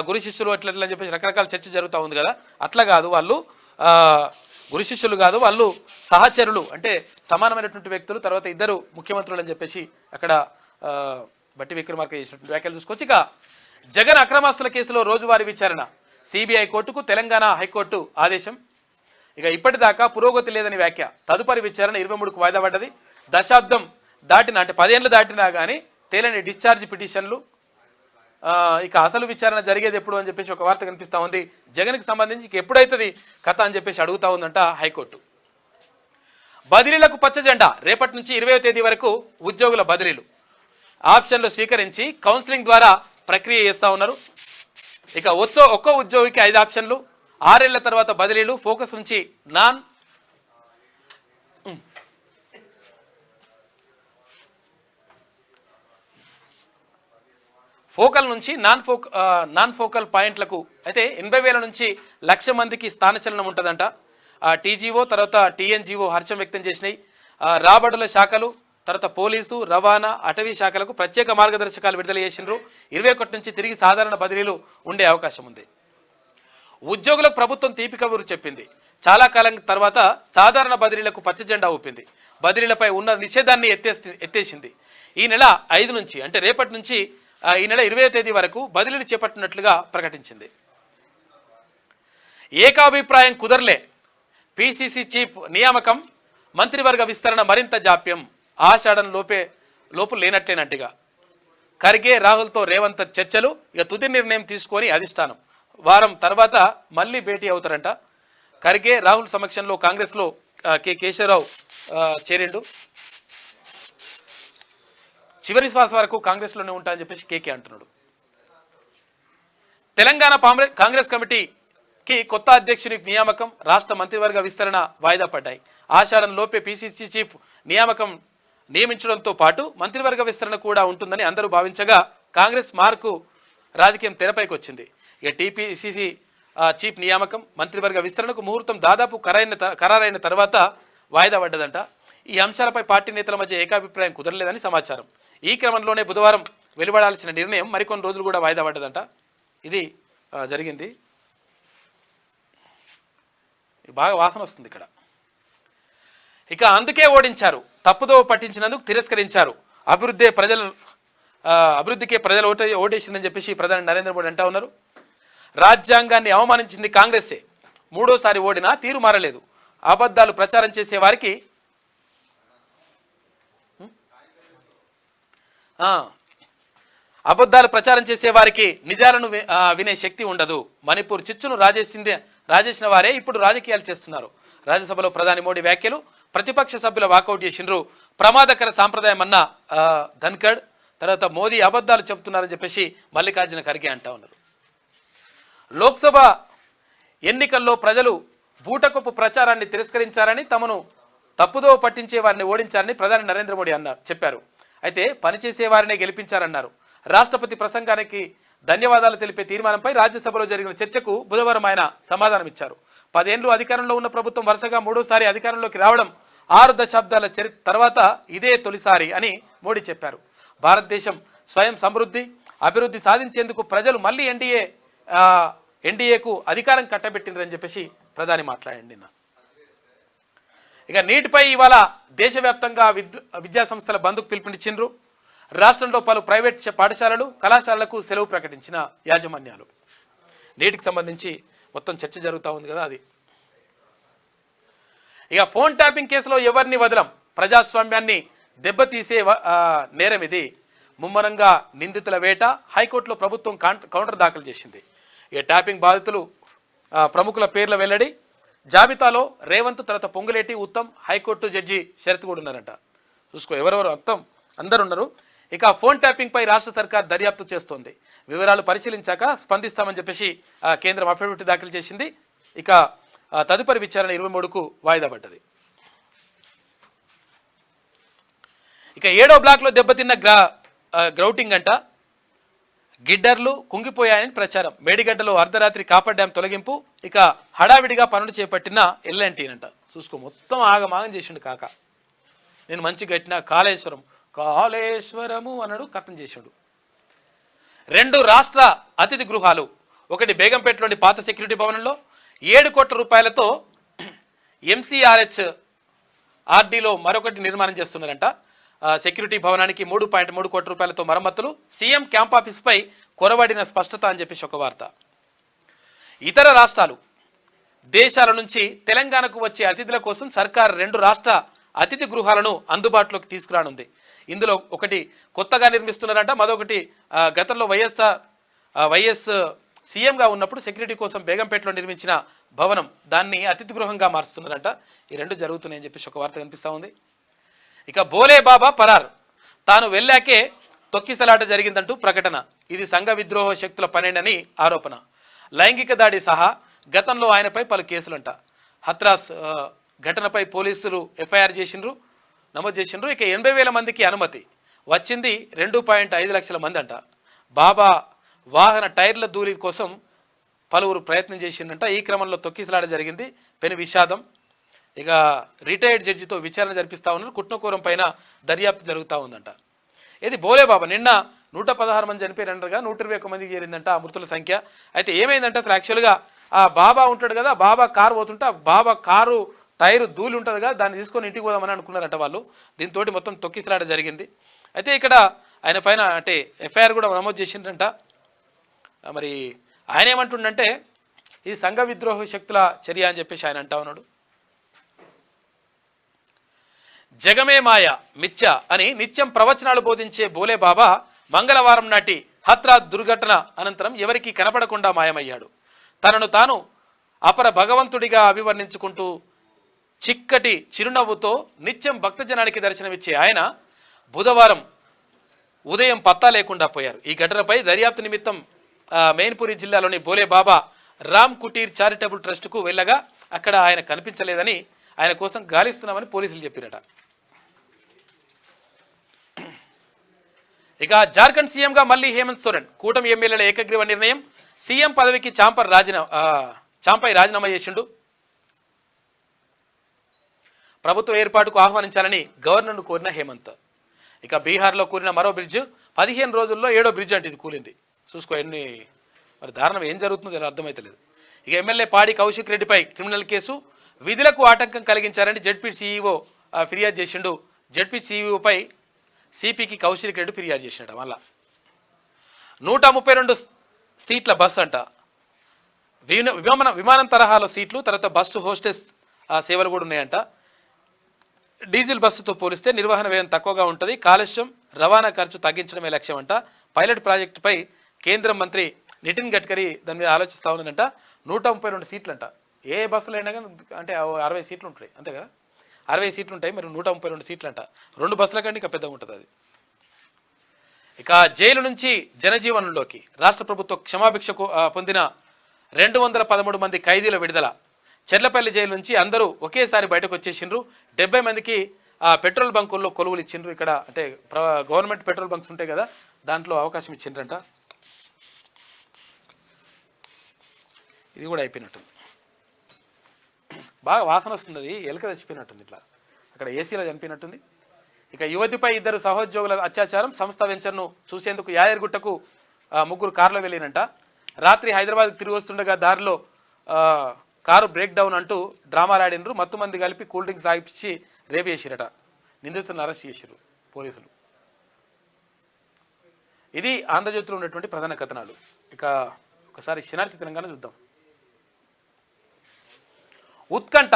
Speaker 2: గురు శిష్యులు ఎట్లా అని చెప్పేసి రకరకాల చర్చ జరుగుతూ ఉంది కదా, అట్లా కాదు, వాళ్ళు గురు శిష్యులు కాదు, వాళ్ళు సహచరులు, అంటే సమానమైనటువంటి వ్యక్తులు, తర్వాత ఇద్దరు ముఖ్యమంత్రులు అని చెప్పేసి అక్కడ బట్టి విక్రమార్క చేసినటువంటి వ్యాఖ్యలు చూసుకోవచ్చు. ఇక జగన్ అక్రమాస్తుల కేసులో రోజువారీ విచారణ, సిబిఐ కోర్టుకు తెలంగాణ హైకోర్టు ఆదేశం. ఇక ఇప్పటిదాకా పురోగతి లేదని వ్యాఖ్య, తదుపరి విచారణ 23కు వాయిదా పడ్డది. దశాబ్దం దాటిన, అంటే 10 ఏళ్ళు దాటినా కానీ తేలని డిశ్చార్జ్ పిటిషన్లు. ఇక అసలు విచారణ జరిగేది ఎప్పుడు అని చెప్పేసి ఒక వార్త కనిపిస్తూ ఉంది. జగన్కి సంబంధించి ఎప్పుడైతుంది కథ అని చెప్పేసి అడుగుతా ఉందంట హైకోర్టు. బదిలీలకు పచ్చ జెండా, రేపటి నుంచి 20వ తేదీ వరకు ఉద్యోగుల బదిలీలు. ఆప్షన్లు స్వీకరించి కౌన్సిలింగ్ ద్వారా ప్రక్రియ చేస్తూ ఉన్నారు. ఇక ఒక్క ఉద్యోగికి 5 ఆప్షన్లు, 6 ఏళ్ల తర్వాత బదిలీలు. ఫోకస్ నుంచి ఫోకల్ నుంచి నాన్ ఫోకల్ పాయింట్లకు. అయితే 80,000 నుంచి 1,00,000 మందికి స్థానచలనం ఉంటుందంట. టీజీఓ తర్వాత టీఎన్జీఓ హర్షం వ్యక్తం చేసినాయి. రాబడుల శాఖలు, తర్వాత పోలీసు, రవాణా, అటవీ శాఖలకు ప్రత్యేక మార్గదర్శకాలు విడుదల చేసినారు. 21 నుంచి తిరిగి సాధారణ బదిలీలు ఉండే అవకాశం ఉంది. ఉద్యోగులకు ప్రభుత్వం తీపి కబురు చెప్పింది. చాలా కాలం తర్వాత సాధారణ బదిలీలకు పచ్చ జెండా ఊపింది. బదిలీలపై ఉన్న నిషేధాన్ని ఎత్తేసింది. ఈ నెల 5 నుంచి, అంటే రేపటి నుంచి ఈ నెల 20వ తేదీ వరకు బదిలీలు చేపట్టినట్లుగా ప్రకటించింది. ఏకాభిప్రాయం కుదరలే, పిసిసి చీఫ్ నియామకం, మంత్రివర్గ విస్తరణ మరింత జాప్యం. ఆషాఢం లోపు లేనట్లేనట్టుగా. ఖర్గే రాహుల్తో రేవంత్ చర్చలు, ఇక తుది నిర్ణయం తీసుకొని అధిష్టానం. వారం తర్వాత మళ్ళీ భేటీ అవుతారంట. ఖర్గే రాహుల్ సమక్షంలో కాంగ్రెస్లో కేశవరావు చేరిండు. చివరి శ్వాస వరకు కాంగ్రెస్లోనే ఉంటా అని చెప్పేసి కేకే అంటున్నాడు. తెలంగాణ కాంగ్రెస్ కమిటీకి కొత్త అధ్యక్షుని నియామకం, రాష్ట్ర మంత్రివర్గ విస్తరణ వాయిదా పడ్డాయి. ఆషాఢం లోపే పిసిసి చీఫ్ నియమించడంతో పాటు మంత్రివర్గ విస్తరణ కూడా ఉంటుందని అందరూ భావించగా కాంగ్రెస్ మార్కు రాజకీయం తెరపైకి వచ్చింది. ఇక టీపీసీసీ చీఫ్ నియామకం, మంత్రివర్గ విస్తరణకు ముహూర్తం దాదాపు ఖరారైన తర్వాత వాయిదా పడ్డదంట. ఈ అంశాలపై పార్టీ నేతల మధ్య ఏకాభిప్రాయం కుదరలేదని సమాచారం. ఈ క్రమంలోనే బుధవారం వెలువడాల్సిన నిర్ణయం మరికొన్ని రోజులు కూడా వాయిదా పడ్డదంట. ఇది జరిగింది. బాగా వాసన వస్తుంది ఇక్కడ. ఇక అందుకే ఓడించారు, తప్పుదో పట్టించినందుకు తిరస్కరించారు. అభివృద్ధికే ప్రజలు ఓటేసిందని చెప్పేసి ప్రధాని నరేంద్ర మోడీ అంటా ఉన్నారు. రాజ్యాంగాన్ని అవమానించింది కాంగ్రెస్సే, 3వ ఓడినా తీరు మారలేదు. అబద్ధాలు ప్రచారం చేసే వారికి నిజాలను వినే శక్తి ఉండదు. మణిపూర్ చిచ్చును రాజేసిన వారే ఇప్పుడు రాజకీయాలు చేస్తున్నారు. రాజ్యసభలో ప్రధాని మోడీ వ్యాఖ్యలు, ప్రతిపక్ష సభ్యుల వాకౌట్ చేసిండ్రు. ప్రమాదకర సాంప్రదాయం అన్న ధన్ఖడ్. తర్వాత మోదీ అబద్ధాలు చెబుతున్నారని చెప్పేసి మల్లికార్జున ఖర్గే అంటా ఉన్నారు. లోక్సభ ఎన్నికల్లో ప్రజలు బూటకపు ప్రచారాన్ని తిరస్కరించారని, తమను తప్పుదో పట్టించే వారిని ఓడించారని ప్రధాని నరేంద్ర మోడీ చెప్పారు. అయితే పనిచేసే వారినే గెలిపించారన్నారు. రాష్ట్రపతి ప్రసంగానికి ధన్యవాదాలు తెలిపే తీర్మానంపై రాజ్యసభలో జరిగిన చర్చకు బుధవారం ఆయన సమాధానం ఇచ్చారు. 10 ఏళ్లు అధికారంలో ఉన్న ప్రభుత్వం వరుసగా 3వసారి అధికారంలోకి రావడం 6 దశాబ్దాల తర్వాత ఇదే తొలిసారి అని మోడీ చెప్పారు. భారతదేశం స్వయం అభివృద్ధి సాధించేందుకు ప్రజలు మళ్ళీ ఎన్డీఏకు అధికారం కట్టబెట్టిండ్రని చెప్పేసి ప్రధాని మాట్లాడండి. ఇక నీటిపై ఇవాళ దేశవ్యాప్తంగా విద్యా సంస్థల బంద్కు పిలుపునిచ్చిండ్రు. రాష్ట్రంలో పలు ప్రైవేట్ పాఠశాలలు, కళాశాలలకు సెలవు ప్రకటించిన యాజమాన్యాలు. నీటికి సంబంధించి మొత్తం చర్చ జరుగుతూ ఉంది కదా అది. ఇక ఫోన్ ట్యాపింగ్ కేసులో ఎవరిని వదలం, ప్రజాస్వామ్యాన్ని దెబ్బతీసే నేరం ఇది. ముమ్మరంగా నిందితుల వేట, హైకోర్టులో ప్రభుత్వం కౌంటర్ దాఖలు చేసింది. ఇక ట్యాపింగ్ బాధితులు ప్రముఖుల పేర్ల వెల్లడి, జాబితాలో రేవంత్, తర్వాత పొంగులేటి, ఉత్తమ్, హైకోర్టు జడ్జి శరత్ కూడా ఉన్నారంట. చూసుకో ఎవరెవరు మొత్తం అందరు ఉన్నారు. ఇక ఫోన్ ట్యాపింగ్ పై రాష్ట్ర సర్కార్ దర్యాప్తు చేస్తోంది. వివరాలు పరిశీలించాక స్పందిస్తామని చెప్పేసి కేంద్రం అఫిడవిట్ దాఖలు చేసింది. ఇక తదుపరి విచారణ 23కు వాయిదా పడ్డది. ఇక 7వ బ్లాక్లో దెబ్బతిన్న గ్రౌటింగ్ అంట, గిడ్డర్లు కుంగిపోయాయని ప్రచారం. మేడిగడ్డలో అర్ధరాత్రి కాపర్ డ్యాం తొలగింపు, ఇక హడావిడిగా పనులు చేపట్టిన ఎల్ఎన్టీనంట. చూసుకో, మొత్తం ఆగమాగం చేసిండు కాక. నేను మంచి గట్టిన కాళేశ్వరము అన్నాడు, కథం చేశాడు. 2 రాష్ట్ర అతిథి గృహాలు, ఒకటి బేగంపేటలోని పాత సెక్యూరిటీ భవనంలో 7 కోట్ల రూపాయలతో ఎంసీఆర్హెచ్ ఆర్డీలో మరొకటి నిర్మాణం చేస్తున్నారంట. సెక్యూరిటీ భవనానికి 3.3 కోట్ల రూపాయలతో మరమ్మతులు, సీఎం క్యాంప్ ఆఫీస్పై కొరవడిన స్పష్టత అని చెప్పేసి ఒక వార్త. ఇతర రాష్ట్రాలు దేశాల నుంచి తెలంగాణకు వచ్చే అతిథుల కోసం సర్కార్ 2 రాష్ట్ర అతిథి గృహాలను అందుబాటులోకి తీసుకురానుంది. ఇందులో ఒకటి కొత్తగా నిర్మిస్తున్నారంట, మరొకటి గతంలో వైఎస్ సీఎంగా ఉన్నప్పుడు సెక్యూరిటీ కోసం బేగంపేటలో నిర్మించిన భవనం, దాన్ని అతిథి గృహంగా మారుస్తున్నారంట. ఈ 2 జరుగుతున్నాయని చెప్పేసి ఒక వార్త కనిపిస్తూ ఉంది. ఇక బోలే బాబా పరార్, తాను వెళ్ళాకే తొక్కిసలాట జరిగిందంటూ ప్రకటన. ఇది సంఘ విద్రోహ శక్తుల పనేనని ఆరోపణ. లైంగిక దాడి సహా గతంలో ఆయనపై పలు కేసులంట. హత్రాస్ ఘటనపై పోలీసులు ఎఫ్ఐఆర్ నమోదు చేసిండ్రు. ఇక 80,000 మందికి అనుమతి వచ్చింది, 2.5 లక్షల మంది అంట. బాబా వాహన టైర్ల దూరి కోసం పలువురు ప్రయత్నం చేసిందంట. ఈ క్రమంలో తొక్కిసలాట జరిగింది, పెను విషాదం. ఇక రిటైర్డ్ జడ్జితో విచారణ జరిపిస్తా ఉన్నారు. కుట్నకూరం పైన దర్యాప్తు జరుగుతూ ఉందంట. ఇది బోలే బాబా నిన్న 116 మంది చనిపోయారంటగా, 121 మందికి చేరిందంట ఆ మృతుల సంఖ్య. అయితే ఏమైందంటే అసలు యాక్చువల్గా ఆ బాబా ఉంటాడు కదా, బాబా కారు పోతుంటే బాబా కారు టైరు దూలి ఉంటుంది కదా, దాన్ని తీసుకొని ఇంటికి పోదామని అనుకున్నారంట వాళ్ళు. దీంతో మొత్తం తొక్కిసలాట జరిగింది. అయితే ఇక్కడ ఆయన పైన అంటే ఎఫ్ఐఆర్ కూడా నమోదు చేసిండ్రంట. మరి ఆయన ఏమంటుండంటే ఇది సంఘ విద్రోహ శక్తుల చర్య అని చెప్పేసి ఆయన అంటా ఉన్నాడు. జగమే మాయ మిథ్య అని నిత్యం ప్రవచనాలు బోధించే బోలే బాబా మంగళవారం నాటి హత్రాస్ దుర్ఘటన అనంతరం ఎవరికీ కనపడకుండా మాయమయ్యాడు. తనను తాను అపర భగవంతుడిగా అభివర్ణించుకుంటూ చిక్కటి చిరునవ్వుతో నిత్యం భక్తజనానికి దర్శనమిచ్చే ఆయన బుధవారం ఉదయం పత్తా లేకుండా పోయారు. ఈ ఘటనపై దర్యాప్తు నిమిత్తం మెయిన్పురి జిల్లాలోని బోలే బాబా రామ్ కుటీర్ చారిటబుల్ ట్రస్టుకు వెళ్ళగా అక్కడ ఆయన కనిపించలేదని, ఆయన కోసం గాలిస్తున్నామని పోలీసులు చెప్పారట. ఇక జార్ఖండ్ సీఎంగా మళ్ళీ హేమంత్ సోరెన్, కూటమి ఎమ్మెల్యేల ఏకగ్రీవ నిర్ణయం. సీఎం పదవికి చాంపై రాజీనామా చేసిండు. ప్రభుత్వ ఏర్పాటుకు ఆహ్వానించాలని గవర్నర్ను కోరిన హేమంత్. ఇక బీహార్లో కూలిన మరో బ్రిడ్జ్, 15 రోజుల్లో 7వ బ్రిడ్జ్ అంటే ఇది కూలింది. చూసుకో ఎన్ని మరి దారుణం, ఏం జరుగుతుందో అర్థమైతలేదు. ఇక ఎమ్మెల్యే పాడి కౌశిక్ రెడ్డిపై క్రిమినల్ కేసు, విధులకు ఆటంకం కలిగించారని జెడ్పీ సీఈఓ ఫిర్యాదు చేసిండు. జెడ్పీ సీఈఓపై సిపికి కౌశిక్ రెడ్డి ఫిర్యాదు చేసినట. మళ్ళా 132 సీట్ల బస్సు అంట, విమానం తరహాలో సీట్లు, తర్వాత బస్సు హోస్టెస్ సేవలు కూడా ఉన్నాయంట. డీజిల్ బస్సుతో పోలిస్తే నిర్వహణ వ్యయం తక్కువగా ఉంటుంది, కాలుష్యం రవాణా ఖర్చు తగ్గించడమే లక్ష్యం అంట. పైలట్ ప్రాజెక్టుపై కేంద్ర మంత్రి నితిన్ గడ్కరీ దాని మీద ఆలోచిస్తూ ఉందంట. 132 సీట్లు అంట. ఏ బస్సులు అయినా కానీ అంటే 60 సీట్లు ఉంటాయి అంతే కదా, 60 సీట్లు ఉంటాయి. మరి 132 సీట్లు అంట, 2 బస్సుల కంటే ఇంకా పెద్దగా ఉంటుంది అది. ఇక జైలు నుంచి జనజీవనంలోకి రాష్ట్ర ప్రభుత్వ క్షమాభిక్షకు పొందిన 213 మంది ఖైదీల విడుదల. చెర్లపల్లి జైలు నుంచి అందరూ ఒకేసారి బయటకు వచ్చేసిండ్రు. 70 మందికి పెట్రోల్ బంకుల్లో కొలువులు ఇచ్చిండ్రు. ఇక్కడ అంటే గవర్నమెంట్ పెట్రోల్ బంక్స్ ఉంటాయి కదా, దాంట్లో అవకాశం ఇచ్చిండ్రంట. ఇది కూడా అయిపోయినట్టుంది, బాగా వాసన వస్తుంది, అది ఎలుక చచ్చిపోయినట్టుంది, ఇట్లా అక్కడ ఏసీలో చనిపోయినట్టుంది. ఇక యువతిపై 2 సహోద్యోగుల అత్యాచారం, సంస్థ వెంచర్ను చూసేందుకు యాయర్గుట్టకు 3 కారులో వెళ్ళినంట. రాత్రి హైదరాబాద్కు తిరిగి వస్తుండగా దారిలో కారు బ్రేక్ డౌన్ అంటూ డ్రామాలాడినరు. మత్తు మంది కలిపి కూల్ డ్రింక్స్ తాగిపించి రేపు చేసిరట. నిందితులను అరెస్ట్ చేసిరు పోలీసులు. ఇది ఆంధ్రజ్యోతిలో ఉన్నటువంటి ప్రధాన కథనాలు. ఇక ఒకసారి శనార్థి తెలంగాణ చూద్దాం. ఉత్కంఠ,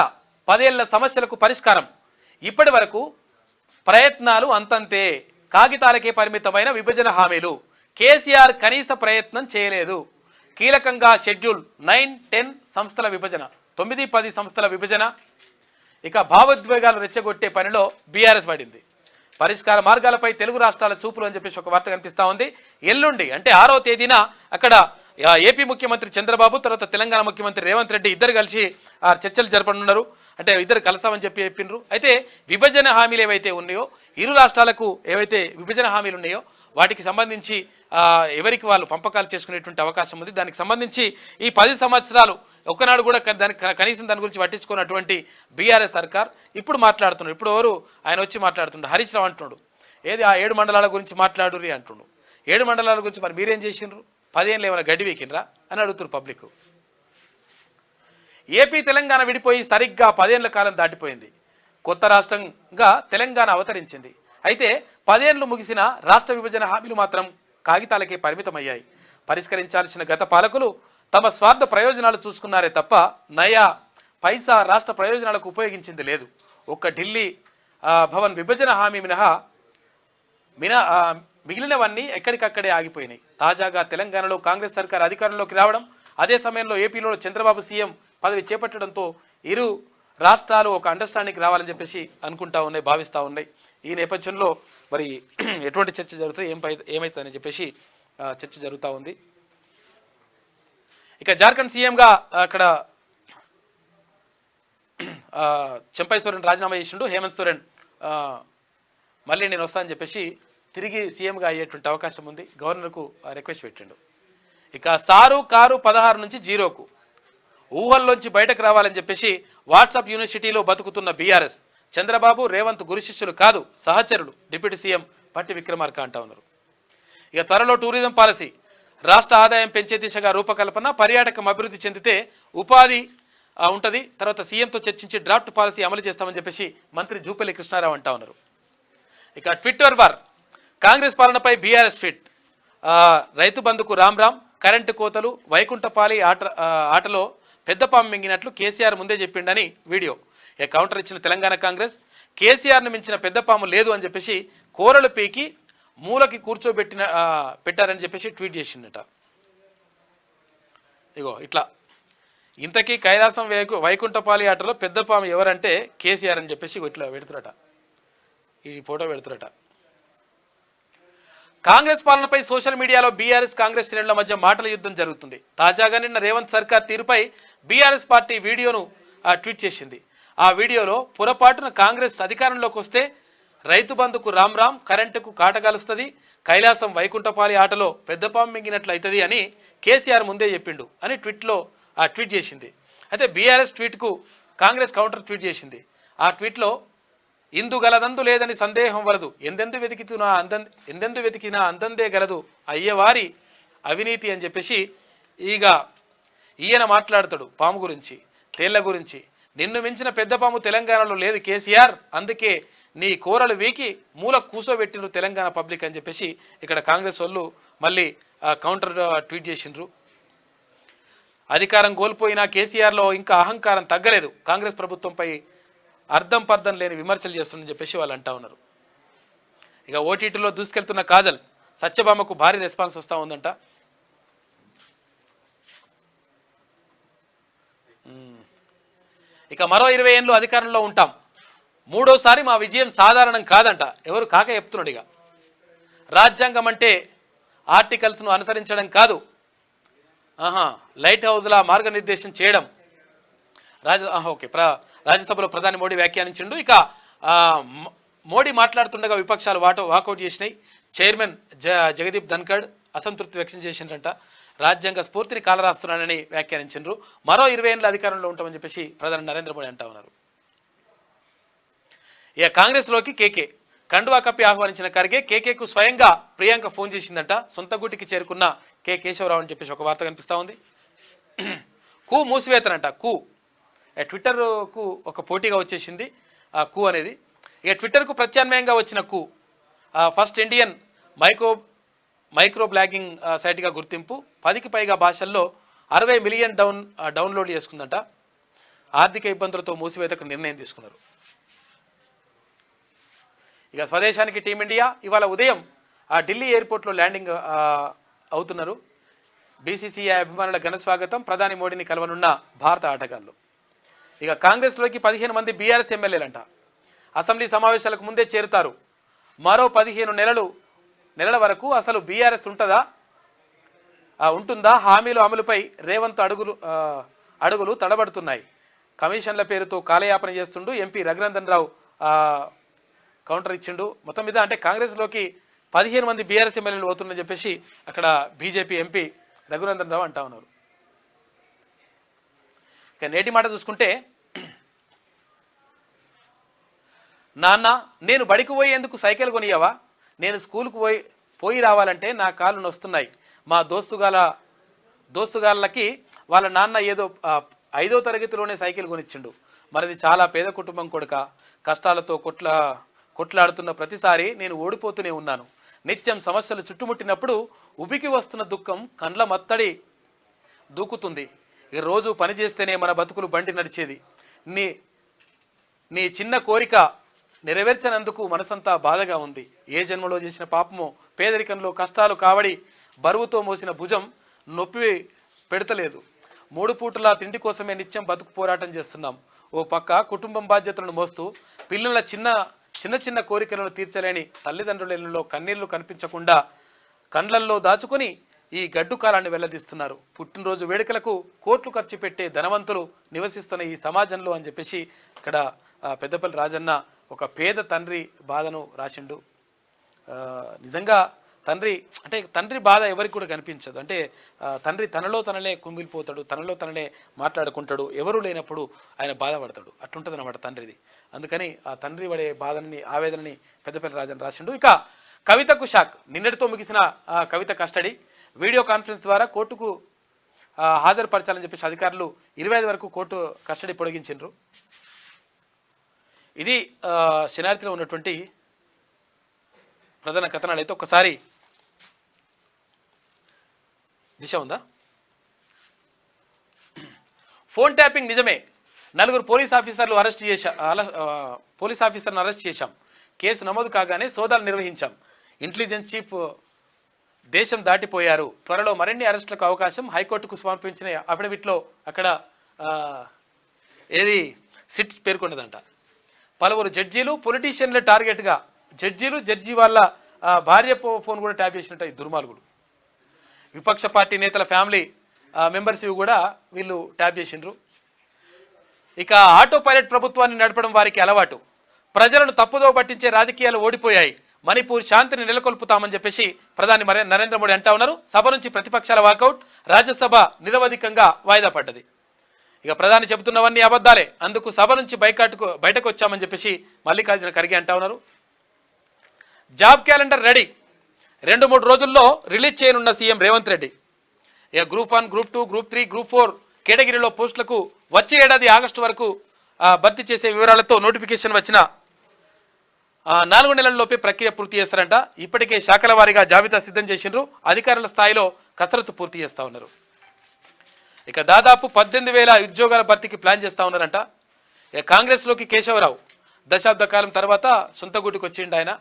Speaker 2: 10 ఏళ్ల సమస్యలకు పరిష్కారం, ఇప్పటి వరకు ప్రయత్నాలు అంతంతే, కాగితాలకే పరిమితమైన విభజన హామీలు, కేసీఆర్ కనీస ప్రయత్నం చేయలేదు. కీలకంగా షెడ్యూల్ 9, 10 సంస్థల విభజన, 9, 10 సంస్థల విభజన. ఇక భావోద్వేగాలు రెచ్చగొట్టే పనిలో బీఆర్ఎస్ పడింది. పరిష్కార మార్గాలపై తెలుగు రాష్ట్రాల చూపులు అని చెప్పేసి ఒక వార్త కనిపిస్తూ ఉంది. ఎల్లుండి అంటే 6వ తేదీన అక్కడ ఏపీ ముఖ్యమంత్రి చంద్రబాబు తర్వాత తెలంగాణ ముఖ్యమంత్రి రేవంత్ రెడ్డి ఇద్దరు కలిసి ఆ చర్చలు జరపనున్నారు. అంటే ఇద్దరు కలుస్తామని చెప్పిండ్రు. అయితే విభజన హామీలు ఏవైతే ఉన్నాయో ఇరు రాష్ట్రాలకు ఏవైతే విభజన హామీలు ఉన్నాయో వాటికి సంబంధించి ఎవరికి వాళ్ళు పంపకాలు చేసుకునేటువంటి అవకాశం ఉంది. దానికి సంబంధించి ఈ 10 సంవత్సరాలు ఒకనాడు కూడా కనీసం దాని గురించి పట్టించుకున్నటువంటి బీఆర్ఎస్ సర్కార్ ఇప్పుడు మాట్లాడుతున్నాడు. ఇప్పుడు ఎవరు ఆయన వచ్చి మాట్లాడుతుండు, హరీష్ రావు అంటున్నాడు ఏది ఆ 7 మండలాల గురించి మాట్లాడుర్రి అంటుండు. 7 మండలాల గురించి మరి మీరేం చేసిండ్రు? 10 ఏళ్ళు ఏమైనా గడ్డి వీకినరా అని అడుగుతారు పబ్లిక్. ఏపీ తెలంగాణ విడిపోయి సరిగ్గా 10 ఏళ్ల కాలం దాటిపోయింది. కొత్త రాష్ట్రంగా తెలంగాణ అవతరించింది. అయితే 10 ఏళ్లు ముగిసిన రాష్ట్ర విభజన హామీలు మాత్రం కాగితాలకే పరిమితమయ్యాయి. పరిష్కరించాల్సిన గత పాలకులు తమ స్వార్థ ప్రయోజనాలు చూసుకున్నారే తప్ప నయా పైసా రాష్ట్ర ప్రయోజనాలకు ఉపయోగించింది లేదు. ఒక్క ఢిల్లీ భవన్ విభజన హామీ మిగిలినవన్నీ ఎక్కడికక్కడే ఆగిపోయినాయి. తాజాగా తెలంగాణలో కాంగ్రెస్ సర్కార్ అధికారంలోకి రావడం, అదే సమయంలో ఏపీలో చంద్రబాబు సీఎం పదవి చేపట్టడంతో ఇరు రాష్ట్రాలు ఒక అండర్స్టాండింగ్ రావాలని చెప్పేసి అనుకుంటా ఉన్నాయి, భావిస్తూ ఉన్నాయి. ఈ నేపథ్యంలో మరి ఎటువంటి చర్చ జరుగుతుంది, ఏమవుతుందని చెప్పేసి చర్చ జరుగుతూ ఉంది. ఇక జార్ఖండ్ సీఎంగా అక్కడ చెంపై సోరెన్ రాజీనామా చేసిండు. హేమంత్ సోరెన్ మళ్ళీ నేను వస్తానని చెప్పేసి తిరిగి సీఎంగా అయ్యేటువంటి అవకాశం ఉంది. గవర్నర్కు రిక్వెస్ట్ పెట్టిండు. ఇక సారు కారు 16 నుంచి 0కు ఊహల్లోంచి బయటకు రావాలని చెప్పేసి వాట్సాప్ యూనివర్సిటీలో బతుకుతున్న బీఆర్ఎస్ చంద్రబాబు రేవంత్ గురు శిష్యులు కాదు సహచరులు డిప్యూటీ సీఎం భట్టి విక్రమార్క అంటా ఉన్నారు. ఇక త్వరలో టూరిజం పాలసీ, రాష్ట్ర ఆదాయం పెంచే దిశగా రూపకల్పన, పర్యాటకం అభివృద్ధి చెందితే ఉపాధి ఉంటుంది. తర్వాత సీఎంతో చర్చించి డ్రాఫ్ట్ పాలసీ అమలు చేస్తామని చెప్పేసి మంత్రి జూపల్లి కృష్ణారావు అంటా ఉన్నారు. ఇక ట్విట్టర్ వార్, కాంగ్రెస్ పాలనపై బీఆర్ఎస్ ట్వీట్, రైతు బంధుకు రామ్ రామ్, కరెంటు కోతలు, వైకుంఠపాలి ఆటలో పెద్దపాము మింగినట్లు కేసీఆర్ ముందే చెప్పిండని వీడియో. ఇక కౌంటర్ ఇచ్చిన తెలంగాణ కాంగ్రెస్, కేసీఆర్ను మించిన పెద్దపాము లేదు అని చెప్పేసి కోరలు పీకి మూలకి పెట్టారని చెప్పేసి ట్వీట్ చేసిండట. ఇగో ఇట్లా ఇంతకీ కైలాసం వైకుంఠపాలి ఆటలో పెద్దపాము ఎవరంటే కేసీఆర్ అని చెప్పేసి ఇట్లా పెడుతురట, ఈ ఫోటో పెడుతురట. కాంగ్రెస్ పాలనపై సోషల్ మీడియాలో బీఆర్ఎస్ కాంగ్రెస్ శ్రేణుల మధ్య మాటల యుద్ధం జరుగుతుంది. తాజాగా నిన్న రేవంత్ సర్కార్ తీరుపై బీఆర్ఎస్ పార్టీ వీడియోను ట్వీట్ చేసింది. ఆ వీడియోలో పొరపాటున కాంగ్రెస్ అధికారంలోకి వస్తే రైతు బంధుకు రామ్ రామ్, కరెంటుకు కాటగాలుస్తుంది, కైలాసం వైకుంఠపాలి ఆటలో పెద్దపాము మింగినట్లు అవుతుంది అని కేసీఆర్ ముందే చెప్పిండు అని ట్వీట్ చేసింది. అయితే బీఆర్ఎస్ ట్వీట్కు కాంగ్రెస్ కౌంటర్ ట్వీట్ చేసింది. ఆ ట్వీట్లో ఇందు గలదందు లేదని సందేహం వలదు, ఎందెందు వెతికినా అందందే గలదు అయ్యవారి అవినీతి అని చెప్పేసి ఈయన మాట్లాడతాడు పాము గురించి, తేళ్ల గురించి. నిన్ను మించిన పెద్ద పాము తెలంగాణలో లేదు కేసీఆర్, అందుకే నీ కూరలు వీకి మూల కూసోబెట్టిన తెలంగాణ పబ్లిక్ అని చెప్పేసి ఇక్కడ కాంగ్రెస్ వాళ్ళు మళ్ళీ కౌంటర్ ట్వీట్ చేసిండ్రు. అధికారం కోల్పోయినా కేసీఆర్లో ఇంకా అహంకారం తగ్గలేదు, కాంగ్రెస్ ప్రభుత్వంపై అర్థం పర్థం లేని విమర్శలు చేస్తుందని చెప్పేసి వాళ్ళు అంటా ఉన్నారు. ఇక ఓటీటీలో దూసుకెళ్తున్న కాజల్, సత్యభామకు భారీ రెస్పాన్స్ వస్తూ ఉందంట. ఇక మరో 20 ఏళ్ళు అధికారంలో ఉంటాం, మూడోసారి మా విజయం సాధారణం కాదంట. ఎవరు కాక చెప్తున్నాడు. ఇక రాజ్యాంగం అంటే ఆర్టికల్స్ను అనుసరించడం కాదు, లైట్ హౌస్లా మార్గనిర్దేశం చేయడం. రాజ్యసభలో ప్రధాని మోడీ వ్యాఖ్యానించిండు. ఇక మోడీ మాట్లాడుతుండగా విపక్షాలు వాకౌట్ చేసినాయి. చైర్మన్ జగదీప్ ధన్ఖడ్ అసంతృప్తి వ్యక్తం చేసిండ్రంట. రాజ్యాంగ స్ఫూర్తిని కాలరాస్తున్నానని వ్యాఖ్యానించిండ్రు. మరో 20 ఏళ్ళ అధికారంలో ఉంటామని చెప్పేసి ప్రధాని నరేంద్ర మోడీ అంటా ఉన్నారు. ఇక కాంగ్రెస్లోకి కేకే కండువా కప్పి ఆహ్వానించిన ఖర్గే, కేకేకు స్వయంగా ప్రియాంక ఫోన్ చేసిందంట. సొంత గుటికి చేరుకున్న కె కేశవరావు అని చెప్పేసి ఒక వార్త కనిపిస్తూ ఉంది. కు మూసివేతనంట. కు ట్విట్టర్కు ఒక పోటీగా వచ్చేసింది ఆ కు అనేది. ఇక ట్విట్టర్కు ప్రత్యామ్నాయంగా వచ్చిన కు ఫస్ట్ ఇండియన్ మైక్రో బ్లాగింగ్ సైట్గా గుర్తింపు, 10కి పైగా భాషల్లో 60 మిలియన్ డౌన్లోడ్ చేసుకుందంట. ఆర్థిక ఇబ్బందులతో మూసివేతకు నిర్ణయం తీసుకున్నారు. ఇక స్వదేశానికి టీమిండియా ఇవాళ ఉదయం ఢిల్లీ ఎయిర్పోర్ట్లో ల్యాండింగ్ అవుతున్నారు. బీసీసీఐ అభిమానుల ఘన స్వాగతం, ప్రధాని మోడీని కలవనున్న భారత ఆటగాళ్లు. ఇక కాంగ్రెస్లోకి 15 మంది బీఆర్ఎస్ ఎమ్మెల్యేలంట. అసెంబ్లీ సమావేశాలకు ముందే చేరుతారు. మరో 15 నెలల వరకు అసలు బీఆర్ఎస్ ఉంటుందా? ఉంటుందా? హామీలు అమలుపై రేవంత్ అడుగులు తడబడుతున్నాయి. కమిషన్ల పేరుతో కాలయాపన చేస్తుండు ఎంపీ రఘునందన్ రావు కౌంటర్ ఇచ్చిండు. మొత్తం మీద అంటే కాంగ్రెస్లోకి 15 మంది బీఆర్ఎస్ ఎమ్మెల్యేలు పోతుందని చెప్పేసి అక్కడ బీజేపీ ఎంపీ రఘునందన్ రావు అంటా ఉన్నారు. ఇక నేటి మాట చూసుకుంటే, నాన్న నేను బడికి పోయేందుకు సైకిల్ కొనియవా? నేను స్కూల్కు పోయి రావాలంటే నా కాళ్ళు నొస్తున్నాయి. మా దోస్తుగాళ్ళకి వాళ్ళ నాన్న ఏదో 5వ తరగతిలోనే సైకిల్ కొనిచ్చిండు. మరిది చాలా పేద కుటుంబం కొడుక. కష్టాలతో కొట్లాడుతున్న ప్రతిసారి నేను ఓడిపోతూనే ఉన్నాను. నిత్యం సమస్యలు చుట్టుముట్టినప్పుడు ఉబికి వస్తున్న దుఃఖం కండ్ల మత్తడి దూకుతుంది. ఈ రోజు పని చేస్తేనే మన బతుకులు బండి నడిచేది. నీ చిన్న కోరిక నెరవేర్చనందుకు మనసంతా బాధగా ఉంది. ఏ జన్మలో చేసిన పాపమో పేదరికంలో కష్టాలు కావడి బరువుతో మోసిన భుజం నొప్పి పెడతలేదు. 3 పూటల తిండి కోసమే నిత్యం బతుకు పోరాటం చేస్తున్నాం. ఓ పక్క కుటుంబం బాధ్యతలను మోస్తూ పిల్లల చిన్న కోరికలను తీర్చలేని తల్లిదండ్రులలో కన్నీళ్లు కనిపించకుండా కండ్లల్లో దాచుకొని ఈ గడ్డు కాలాన్ని వెల్లదీస్తున్నారు. పుట్టినరోజు వేడుకలకు కోట్లు ఖర్చు పెట్టే ధనవంతులు నివసిస్తున్న ఈ సమాజంలో అని చెప్పేసి ఇక్కడ పెద్దపల్లి రాజన్న ఒక పేద తండ్రి బాధను రాసిండు. నిజంగా తండ్రి బాధ ఎవరికి కూడా కనిపించదు. అంటే తండ్రి తనలో తనలే కుమిలిపోతాడు, తనలో తనలే మాట్లాడుకుంటాడు. ఎవరు లేనప్పుడు ఆయన బాధపడతాడు. అట్లుంటుంది అన్నమాట తండ్రిది. అందుకని ఆ తండ్రి పడే బాధని ఆవేదనని పెద్దపల్లి రాజన్ రాసిండు. ఇక కవితకు షాక్. నిన్నటితో ముగిసిన కవిత కస్టడీ వీడియో కాన్ఫరెన్స్ ద్వారా కోర్టుకు హాజరుపరచాలని చెప్పేసి అధికారులు 25 వరకు కోర్టు కస్టడీ పొడిగించారు. ఇది శనార్థిలో ఉన్నటువంటి ప్రధాన కథనాలు. అయితే ఒకసారి దిశ ఉందా? ఫోన్ ట్యాపింగ్ నిజమే. 4 పోలీస్ ఆఫీసర్లను అరెస్ట్ చేశాం. కేసు నమోదు కాగానే సోదాలు నిర్వహించాం. ఇంటెలిజెన్స్ చీఫ్ దేశం దాటిపోయారు. త్వరలో మరిన్ని అరెస్టులకు అవకాశం. హైకోర్టుకు సమర్పించిన అఫిడవిట్లో అక్కడ ఏది సిట్ పేర్కొన్నదంట. పలువురు జడ్జీలు పొలిటీషియన్ల టార్గెట్గా జడ్జి వాళ్ళ భార్య ఫోన్ కూడా ట్యాప్ చేసినట్టు ఈ దుర్మార్గులు. విపక్ష పార్టీ నేతల ఫ్యామిలీ మెంబర్స్ కూడా వీళ్ళు ట్యాప్ చేసిండ్రు. ఇక ఆటో పైలట్ ప్రభుత్వాన్ని నడపడం వారికి అలవాటు. ప్రజలను తప్పుదో పట్టించే రాజకీయాలు ఓడిపోయాయి. మణిపూర్ శాంతిని నెలకొల్పుతామని చెప్పేసి ప్రధాని నరేంద్ర మోడీ అంటా ఉన్నారు. సభ నుంచి ప్రతిపక్షాల వాకౌట్. రాజ్యసభ నిరవధికంగా వాయిదా పడ్డది. ఇక ప్రధాని చెబుతున్నవన్నీ అబద్ధాలే. అందుకు సభ నుంచి బయటకు వచ్చామని చెప్పేసి మల్లికార్జున ఖర్గే అంటా ఉన్నారు. Job calendar ready. 2-3 రోజుల్లో రిలీజ్ చేయనున్న సీఎం రేవంత్ రెడ్డి. ఇక గ్రూప్ 1, గ్రూప్ 2, గ్రూప్ 3, గ్రూప్ 4 కేటగిరీలో పోస్టులకు వచ్చే ఏడాది ఆగస్టు వరకు భర్తీ చేసే వివరాలతో నోటిఫికేషన్ వచ్చిన 4 నెలల్లోపే ప్రక్రియ పూర్తి చేస్తారంట. ఇప్పటికే శాఖల వారీగా జాబితా సిద్ధం చేసిండ్రు. అధికారుల స్థాయిలో కసరత్తు పూర్తి చేస్తూ ఉన్నారు. ఇక దాదాపు 18,000 ఉద్యోగాల భర్తీకి ప్లాన్ చేస్తూ ఉన్నారంట. ఇక కాంగ్రెస్లోకి కేశవరావు దశాబ్ద కాలం తర్వాత సొంత గూటికి వచ్చిండు ఆయన.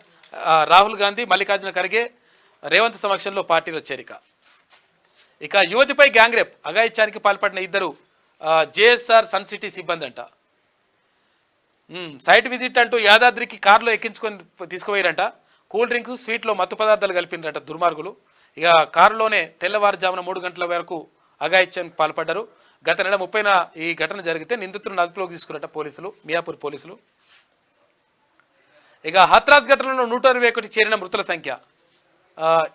Speaker 2: రాహుల్ గాంధీ, మల్లికార్జున ఖర్గే, రేవంత్ సమక్షంలో పార్టీలో చేరిక. ఇక యువతిపై గ్యాంగ్ రేప్ అఘాయిత్యానికి పాల్పడిన 2 జేఎస్ఆర్ సన్ సిటీ సిబ్బంది అంట. సైట్ విజిట్ అంటూ యాదాద్రికి కారులో ఎక్కించుకొని తీసుకుపోయారంట. కూల్ డ్రింక్స్, స్వీట్లో మత్తు పదార్థాలు కలిపినారంట దుర్మార్గులు. ఇక కారులోనే తెల్లవారుజామున 3 గంటల వరకు అఘాయిత్యానికి పాల్పడ్డారు. గత నెల 30న ఈ ఘటన జరిగితే నిందితులను అదుపులోకి తీసుకున్నట్ట పోలీసులు, మియాపూర్ పోలీసులు. ఇక హత్రాస్ ఘటనలో 121 చేరిన మృతుల సంఖ్య.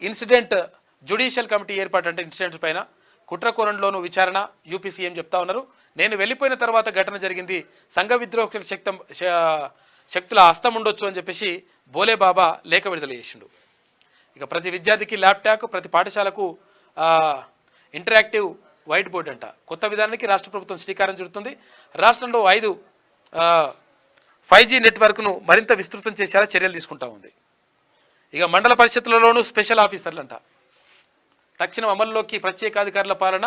Speaker 2: ఇన్సిడెంట్ జ్యుడిషియల్ కమిటీ ఏర్పాటు అంటే ఇన్సిడెంట్ పైన కుట్రకోణంలోనూ విచారణ. యూపీ సీఎం చెప్తా ఉన్నారు. నేను వెళ్ళిపోయిన తర్వాత ఘటన జరిగింది. సంఘ విద్రోహ శక్తుల హస్తం ఉండొచ్చు అని చెప్పేసి బోలే బాబా లేఖ విడుదల చేసిండు. ఇక ప్రతి విద్యార్థికి ల్యాప్టాప్, ప్రతి పాఠశాలకు ఇంటరాక్టివ్ వైట్ బోర్డు అంట. కొత్త విధానానికి రాష్ట్ర ప్రభుత్వం శ్రీకారం చుడుతుంది. రాష్ట్రంలో 5G నెట్వర్క్ను మరింత విస్తృతం చేసేలా చర్యలు తీసుకుంటా ఉంది. ఇక మండల పరిషత్లలోనూ స్పెషల్ ఆఫీసర్లు అంట. తక్షణం అమల్లోకి ప్రత్యేకాధికారుల పాలన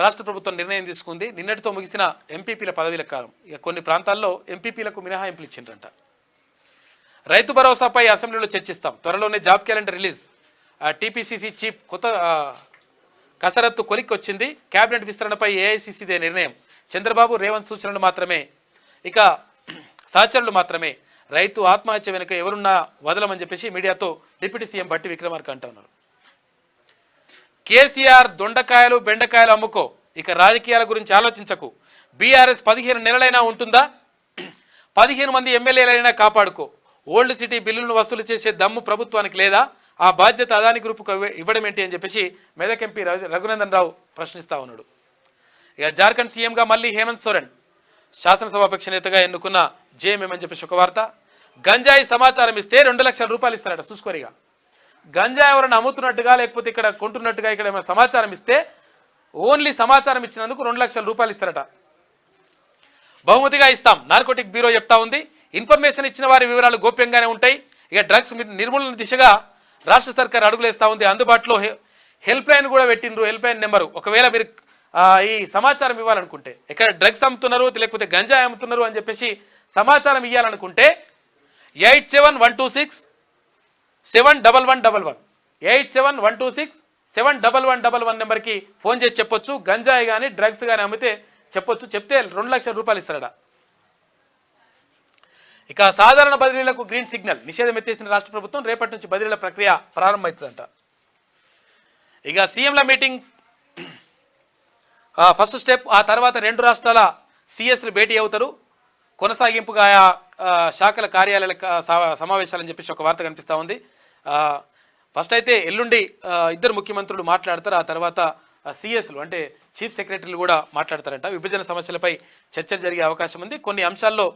Speaker 2: రాష్ట్ర ప్రభుత్వం నిర్ణయం తీసుకుంది. నిన్నటితో ముగిసిన ఎంపీపీల పదవీల కాలం. ఇక కొన్ని ప్రాంతాల్లో ఎంపీపీలకు మినహాయింపులు ఇచ్చిండ్రంట. రైతు భరోసాపై అసెంబ్లీలో చర్చిస్తాం. త్వరలోనే job calendar release. TPCC chief కొత్త కసరత్తు కొలిక్కొచ్చింది. కేబినెట్ విస్తరణపై ఏఐసీసీదే నిర్ణయం. చంద్రబాబు, రేవంత్ సూచనలు మాత్రమే, ఇక సహచరులు మాత్రమే. రైతు ఆత్మహత్య వెనుక ఎవరున్నా వదలమని చెప్పేసి మీడియాతో డిప్యూటీ సీఎం బట్టి విక్రమార్క అంటున్నారు. కేసీఆర్ దొండకాయలు బెండకాయలు అమ్ముకో, ఇక రాజకీయాల గురించి ఆలోచించకు. బీఆర్ఎస్ 15 నెలలైనా ఉంటుందా? 15 మంది ఎమ్మెల్యేలైనా కాపాడుకో. ఓల్డ్ సిటీ బిల్లులను వసూలు చేసే దమ్ము ప్రభుత్వానికి లేదా? ఆ బాధ్యత అదాని గ్రూపుకు ఇవ్వడం ఏంటి అని చెప్పేసి మెదక్ ఎంపీ రఘునందన్ రావు ప్రశ్నిస్తా ఉన్నాడు. ఇక జార్ఖండ్ సీఎంగా మళ్ళీ హేమంత్ సోరెన్, శాసనసభాపక్ష నేతగా ఎన్నుకున్న జేఎంఎం అని చెప్పేసి ఒక వార్త. గంజాయి సమాచారం ఇస్తే 2 లక్షల రూపాయలు ఇస్తారట. చూసుకోరిగా గంజాయి ఎవరైనా అమ్ముతున్నట్టుగా లేకపోతే ఇక్కడ కొంటున్నట్టుగా ఇక్కడ ఏమైనా సమాచారం ఇస్తే ఓన్లీ సమాచారం ఇచ్చినందుకు 2 లక్షల రూపాయలు ఇస్తారట. బహుమతిగా ఇస్తాం నార్కోటిక్ బ్యూరో చెప్తా ఉంది. ఇన్ఫర్మేషన్ ఇచ్చిన వారి వివరాలు గోప్యంగానే ఉంటాయి. ఇక డ్రగ్స్ నిర్మూలన దిశగా రాష్ట్ర సర్కార్ అడుగులేస్తూ ఉంది. అందుబాటులో హెల్ప్ లైన్ కూడా పెట్టిండ్రు. హెల్ప్ లైన్ నెంబరు ఒకవేళ మీరు ఈ సమాచారం ఇవ్వాలనుకుంటే, ఇక్కడ డ్రగ్స్ అమ్ముతున్నారు లేకపోతే గంజాయి అమ్ముతున్నారు అని చెప్పేసి సమాచారం ఇవ్వాలనుకుంటే 8712671111 8712671111 నెంబర్కి ఫోన్ చేసి చెప్పొచ్చు. గంజాయి కానీ డ్రగ్స్ కానీ అమ్మితే చెప్పొచ్చు. చెప్తే 2 లక్షల రూపాయలు ఇస్తారట. ఇక సాధారణ బదిలీలకు గ్రీన్ సిగ్నల్ నిషేధం ఎత్తేసిన రాష్ట్ర ప్రభుత్వం. రేపటి నుంచి బదిలీల ప్రక్రియ ప్రారంభమవుతుందంట. ఇక సీఎంల మీటింగ్ ఫస్ట్ స్టెప్. ఆ తర్వాత 2 రాష్ట్రాల సిఎస్లు భేటీ అవుతారు. కొనసాగింపుగా ఆయా శాఖల కార్యాలయాల సమావేశాలని చెప్పేసి ఒక వార్త కనిపిస్తూ ఉంది. ఫస్ట్ అయితే ఎల్లుండి 2 ముఖ్యమంత్రులు మాట్లాడతారు. ఆ తర్వాత సిఎస్లు అంటే చీఫ్ సెక్రటరీలు కూడా మాట్లాడతారంట. విభజన సమస్యలపై చర్చలు జరిగే అవకాశం ఉంది. కొన్ని అంశాల్లో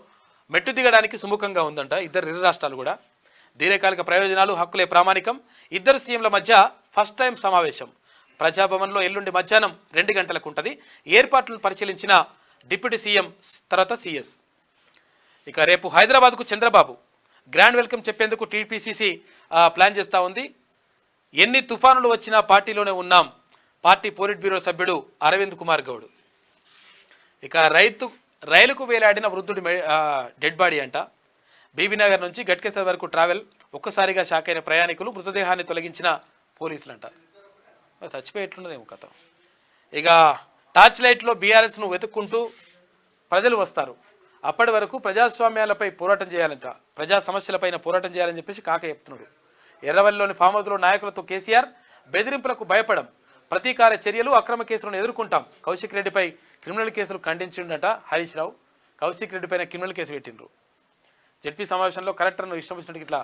Speaker 2: మెట్టు దిగడానికి సుముఖంగా ఉందంట ఇరు రాష్ట్రాలు కూడా. దీర్ఘకాలిక ప్రయోజనాలు, హక్కులే ప్రామాణికం. 2 సీఎంల మధ్య ఫస్ట్ టైం సమావేశం ప్రజాభవన్లో ఎల్లుండి మధ్యాహ్నం 2 గంటలకు ఉంటుంది. ఏర్పాట్లను పరిశీలించిన డిప్యూటీ సీఎం తర్వాత సిఎస్. ఇక రేపు హైదరాబాద్కు చంద్రబాబు గ్రాండ్ వెల్కమ్ చెప్పేందుకు టీపీసీసీ ప్లాన్ చేస్తూ ఉంది. ఎన్ని తుఫానులు వచ్చినా పార్టీలోనే ఉన్నాం, పార్టీ పోలిట్ బ్యూరో సభ్యుడు అరవింద్ కుమార్ గౌడ్. ఇక రైలుకు వేలాడిన వృద్ధుడి డెడ్ బాడీ అంట. బీబీనగర్ నుంచి గట్కేసర్ వరకు ట్రావెల్. ఒక్కసారిగా షాక్ అయిన ప్రయాణికులు, మృతదేహాన్ని తొలగించిన పోలీసులు అంట. చచ్చిపోయి ఎట్లున్నదేమో కథ. ఇక టార్చ్ లైట్లో బీఆర్ఎస్ను వెతుక్కుంటూ ప్రజలు వస్తారు. అప్పటి వరకు ప్రజాస్వామ్యాలపై పోరాటం చేయాలంట, ప్రజా సమస్యలపైన పోరాటం చేయాలని చెప్పేసి కాక చెప్తున్నాడు. ఎర్రవల్లిలోని ఫామ్ హౌస్లో నాయకులతో కేసీఆర్ బెదిరింపులకు భయపడం, ప్రతీకార చర్యలు, అక్రమ కేసులను ఎదుర్కొంటాం. కౌశిక్ రెడ్డిపై క్రిమినల్ కేసులు ఖండించిండట హరీష్ రావు. కౌశిక్ రెడ్డి పైన క్రిమినల్ కేసు పెట్టిండ్రు. జడ్పీ సమావేశంలో కలెక్టర్ను ఇష్టం వచ్చినట్టు ఇట్లా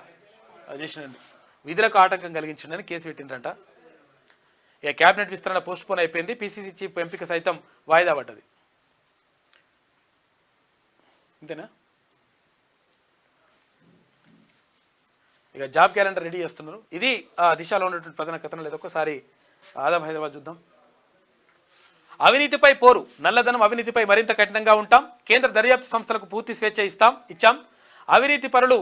Speaker 2: చేసిండండి, విధులకు ఆటంకం కలిగించిండని కేసు పెట్టిండ్రంట. ఇక క్యాబినెట్ విస్తరణ పోస్ట్ పోన్ అయిపోయింది. పీసీసీ చీఫ్ ఎంపిక సైతం వాయిదా పడ్డది. అంతేనా? ఇక జాబ్ క్యాలెండర్ రెడీ చేస్తున్నారు. ఇది దిశలో ఉన్నటువంటి ప్రధాన కథనం. లేదు ఒక్కసారి ఆదాం హైదరాబాద్ చూద్దాం. అవినీతిపై పోరు, నల్లధనం అవినీతిపై మరింత కఠినంగా ఉంటాం. కేంద్ర దర్యాప్తు సంస్థలకు పూర్తి స్వేచ్ఛ ఇచ్చాం. అవినీతి పరులు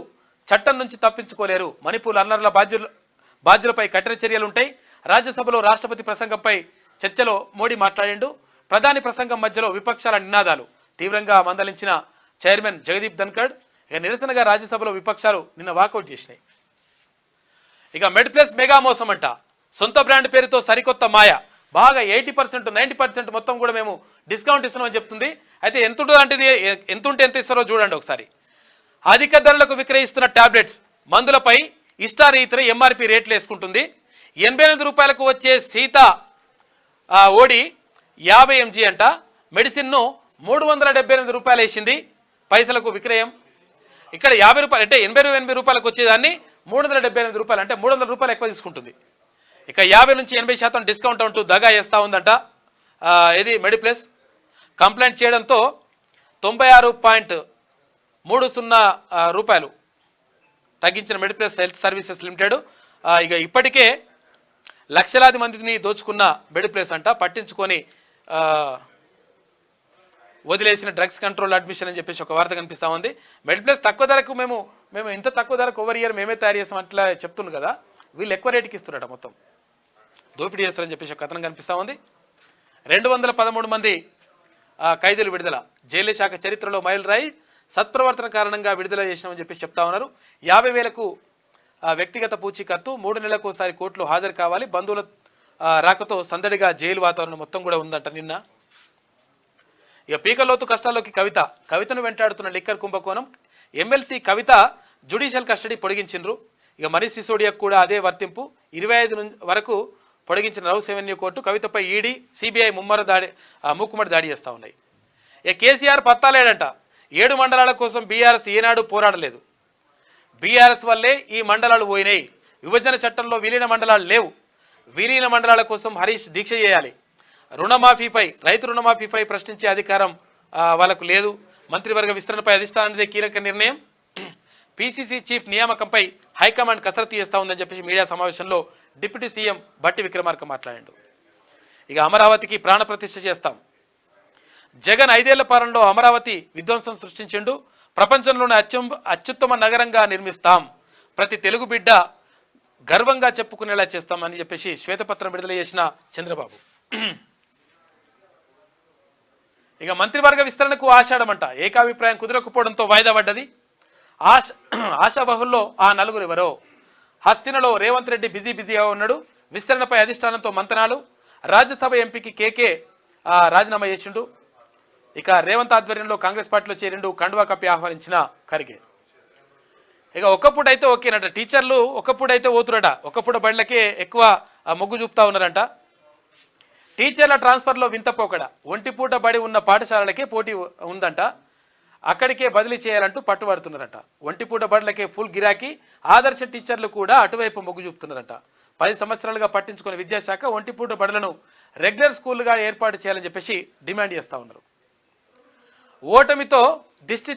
Speaker 2: చట్టం నుంచి తప్పించుకోలేరు. మణిపూర్ అల్లర్ల బాధ్యులపై కఠిన చర్యలుంటాయి. రాజ్యసభలో రాష్ట్రపతి ప్రసంగంపై చర్చలో మోడీ మాట్లాడిండు. ప్రధాని ప్రసంగం మధ్యలో విపక్షాల నినాదాలు తీవ్రంగా మందలించిన చైర్మన్ జగదీప్ ధన్కడ్. ఇక నిరసనగా రాజ్యసభలో విపక్షాలు నిన్న వాకౌట్ చేసినాయి. ఇక మెడ్ ప్లస్ మెగా మోసం అంట. సొంత బ్రాండ్ పేరుతో సరికొత్త మాయ. బాగా 80% 90% మొత్తం కూడా మేము డిస్కౌంట్ ఇస్తున్నామని చెప్తుంది. అయితే ఎంత ఉంటే ఎంత ఇస్తారో చూడండి ఒకసారి. అధిక ధరలకు విక్రయిస్తున్న టాబ్లెట్స్, మందులపై ఇష్టారీతిన ఎంఆర్పి రేట్లు వేసుకుంటుంది. 88 రూపాయలకు వచ్చే సీతా ఓడి 50 mg అంట. మెడిసిన్ను 378 రూపాయలు వేసింది. పైసలకు విక్రయం. ఇక్కడ 50 రూపాయలు అంటే 88 రూపాయలకు వచ్చేదాన్ని 378 రూపాయలు అంటే 300 రూపాయలు ఎక్కువ తీసుకుంటుంది. ఇక 50 నుంచి 80% డిస్కౌంట్ అంటూ దగా చేస్తూ ఉందంట. ఇది మెడిప్లస్. కంప్లైంట్ చేయడంతో 96.30 రూపాయలు తగ్గించిన మెడిప్లస్ హెల్త్ సర్వీసెస్ లిమిటెడ్. ఇక ఇప్పటికే లక్షలాది మందిని దోచుకున్న మెడిప్లస్ అంట. పట్టించుకొని వదిలేసిన డ్రగ్స్ కంట్రోల్ అడ్మిషన్ అని చెప్పేసి ఒక వార్త కనిపిస్తూ ఉంది. మెడిప్లస్ తక్కువ ధరకు మేము ఇంత తక్కువ ధరకు ఓవర్ ఇయర్ మేమే తయారు చేస్తాం అట్లా చెప్తున్నాను కదా. వీళ్ళు ఎక్కువ రేటుకి ఇస్తున్నారట, మొత్తం దోపిడీ చేస్తారని చెప్పేసి ఒక కథనం కనిపిస్తూ ఉంది. 213 మంది ఖైదీలు విడుదల. జైలు శాఖ చరిత్రలో మైలురాయి. సత్ప్రవర్తన కారణంగా విడుదల చేసినామని చెప్పేసి చెప్తా ఉన్నారు. 50,000కు వ్యక్తిగత పూచీకత్తు. 3 నెలలకు ఒకసారి కోర్టులో హాజరు కావాలి. బంధువుల రాకతో సందడిగా జైలు వాతావరణం మొత్తం కూడా ఉందంట నిన్న. ఇక పీకల్లోతు కష్టాల్లోకి కవితను వెంటాడుతున్న లిక్కర్ కుంభకోణం. ఎమ్మెల్సీ కవిత జ్యుడిషియల్ కస్టడీ పొడిగించిండ్రు. ఇక మనీష్ సిసోడియాకు కూడా అదే వర్తింపు. 25 వరకు పొడిగించిన రౌస్ రెవెన్యూ కోర్టు కవితపై ఈడీ సిబిఐ మూకుమ్మడి దాడి చేస్తూ ఉన్నాయి. కేసీఆర్ పత్తాలేడంట. 7 మండలాల కోసం బీఆర్ఎస్ ఏనాడు పోరాడలేదు. బీఆర్ఎస్ వల్లే ఈ మండలాలు పోయినాయి. విభజన చట్టంలో విలీన మండలాలు లేవు. విలీన మండలాల కోసం హరీష్ దీక్ష చేయాలి. రైతు రుణమాఫీపై ప్రశ్నించే అధికారం వాళ్ళకు లేదు. మంత్రివర్గ విస్తరణపై అధిష్టానానిదే కీలక నిర్ణయం. పీసీసీ చీఫ్ నియామకంపై హైకమాండ్ కసరత్తు చేస్తూ ఉందని చెప్పేసి మీడియా సమావేశంలో డిప్యూటీ సీఎం బట్టి విక్రమార్క మాట్లాడాడు. ఇక అమరావతికి ప్రాణప్రతిష్ఠ చేస్తాం. జగన్ 5 ఏళ్ల పాలనలో అమరావతి విధ్వంసం సృష్టించిండు. ప్రపంచంలోనే అత్యుత్తమ నగరంగా నిర్మిస్తాం. ప్రతి తెలుగు బిడ్డ గర్వంగా చెప్పుకునేలా చేస్తామని చెప్పేసి శ్వేతపత్రం విడుదల చేసిన చంద్రబాబు. ఇక మంత్రివర్గ విస్తరణకు ఆషాఢమంట. ఏకాభిప్రాయం కుదరకపోవడంతో వాయిదా పడ్డది. ఆశాబహుల్లో ఆ నలుగురు ఎవరో. హస్తినలో రేవంత్ రెడ్డి బిజీగా ఉన్నాడు. విస్తరణపై అధిష్టానంతో మంతనాలు. రాజ్యసభ ఎంపీకి కేకే రాజీనామా చేసిండు. ఇక రేవంత్ ఆధ్వర్యంలో కాంగ్రెస్ పార్టీలో చేరిండు. కండువా కప్పి ఆహ్వానించిన ఖర్గే. ఇక ఒక్కప్పుడైతే ఓకేనట. టీచర్లు ఒక్కప్పుడైతే ఓతురట. ఒక్కప్పుడు బళ్ళకే ఎక్కువ మొగ్గు చూపుతా ఉన్నారంట. టీచర్ల ట్రాన్స్ఫర్లో వింతపోకడ. ఒంటిపూట బడి ఉన్న పాఠశాలలకే పోటీ ఉందంట. అక్కడికే బదిలీ చేయాలంటూ పట్టుబడుతున్నారట. ఒంటిపూట బడులకే ఫుల్ గిరాకీ. ఆదర్శ టీచర్లు కూడా అటువైపు మొగ్గు చూపుతున్నారట. 10 సంవత్సరాలుగా పట్టించుకున్న విద్యాశాఖ ఒంటిపూట బడులను రెగ్యులర్ స్కూల్గా ఏర్పాటు చేయాలని చెప్పేసి డిమాండ్ చేస్తూ ఉన్నారు. ఓటమితో దిష్టి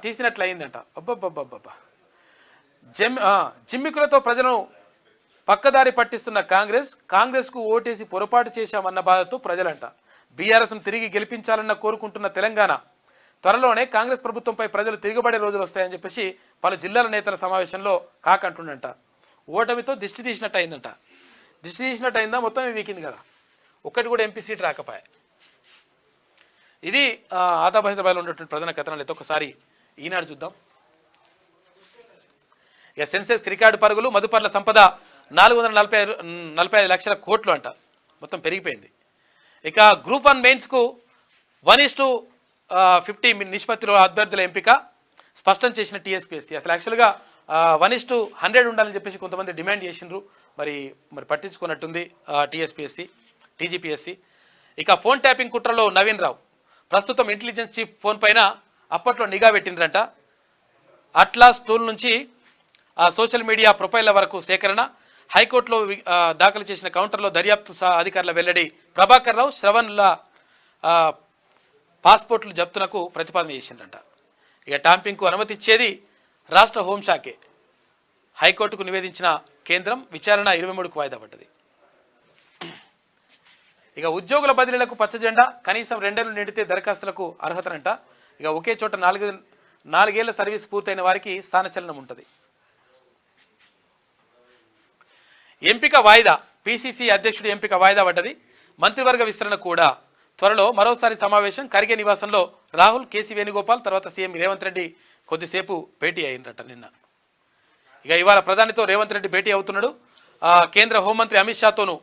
Speaker 2: తీసినట్లయిందంట. అబ్బబ్బబ్బబ్బా. జిమ్మికులతో ప్రజలను పక్కదారి పట్టిస్తున్న కాంగ్రెస్కు ఓటేసి పొరపాటు చేశామన్న బాధతో ప్రజలంట. బీఆర్ఎస్ను తిరిగి గెలిపించాలన్న కోరుకుంటున్న తెలంగాణ. త్వరలోనే కాంగ్రెస్ ప్రభుత్వంపై ప్రజలు తిరగబడే రోజులు వస్తాయని చెప్పేసి పలు జిల్లాల నేతల సమావేశంలో కాకంటుండంట. ఓటమితో దిష్టి తీసినట్టు అయిందంట. దిష్టి తీసినట్టు అయిందా? మొత్తం వీకింది కదా. ఒక్కటి కూడా ఎంపీ సీట్ రాకపోయా. ఇది హైదరాబాద్లో ఉన్నటువంటి ప్రధాన కథనాలు అయితే ఒకసారి ఈనాడు చూద్దాం. ఇక సెన్సెక్స్ రికార్డు పరుగులు. మదుపర్ల సంపద 445 లక్షల కోట్లు అంట. మొత్తం పెరిగిపోయింది. ఇక గ్రూప్ 1 మెయిన్స్కు 1:50 నిష్పత్తిలో అభ్యర్థుల ఎంపిక స్పష్టం చేసిన టీఎస్పీఎస్సీ. అసలు యాక్చువల్గా 1:100 ఉండాలని చెప్పేసి కొంతమంది డిమాండ్ చేసిండ్రు. మరి పట్టించుకున్నట్టుంది టీజీపీఎస్సీ. ఇక ఫోన్ ట్యాపింగ్ కుట్రలో నవీన్ రావు. ప్రస్తుతం ఇంటెలిజెన్స్ చీఫ్ ఫోన్ పైన అప్పట్లో నిఘా పెట్టిండ్రంట. అట్లాస్ టూల్ నుంచి సోషల్ మీడియా ప్రొఫైళ్ల వరకు సేకరణ. హైకోర్టులో దాఖలు చేసిన కౌంటర్లో దర్యాప్తు అధికారుల వెల్లడి. ప్రభాకర్ రావు, శ్రవణ్ల పాస్పోర్ట్లు జప్తునకు ప్రతిపాదన చేసిండ్రంట. ఇక ట్యాంపింగ్కు అనుమతి ఇచ్చేది రాష్ట్ర హోంశాఖే. హైకోర్టుకు నివేదించిన కేంద్రం. విచారణ 23కు వాయిదా పడ్డది. ఇక ఉద్యోగుల బదిలీలకు పచ్చజెండా. కనీసం 2 ఏళ్లు నిండితే దరఖాస్తులకు అర్హతనంట. ఇక ఒకే చోట 4 ఏళ్ల సర్వీస్ పూర్తయిన వారికి స్థానచలనం ఉంటుంది. ఎంపిక వాయిదా. పీసీసీ అధ్యక్షుడి ఎంపిక వాయిదా పడ్డది. మంత్రివర్గ విస్తరణ కూడా త్వరలో. మరోసారి సమావేశం. ఖర్గే నివాసంలో రాహుల్, కేసీ వేణుగోపాల్, తర్వాత సీఎం రేవంత్ రెడ్డి కొద్దిసేపు భేటీ అయిందట నిన్న. ఇక ఇవాళ ప్రధానితో రేవంత్ రెడ్డి భేటీ అవుతున్నాడు. కేంద్ర హోంమంత్రి అమిత్ షాతోనూ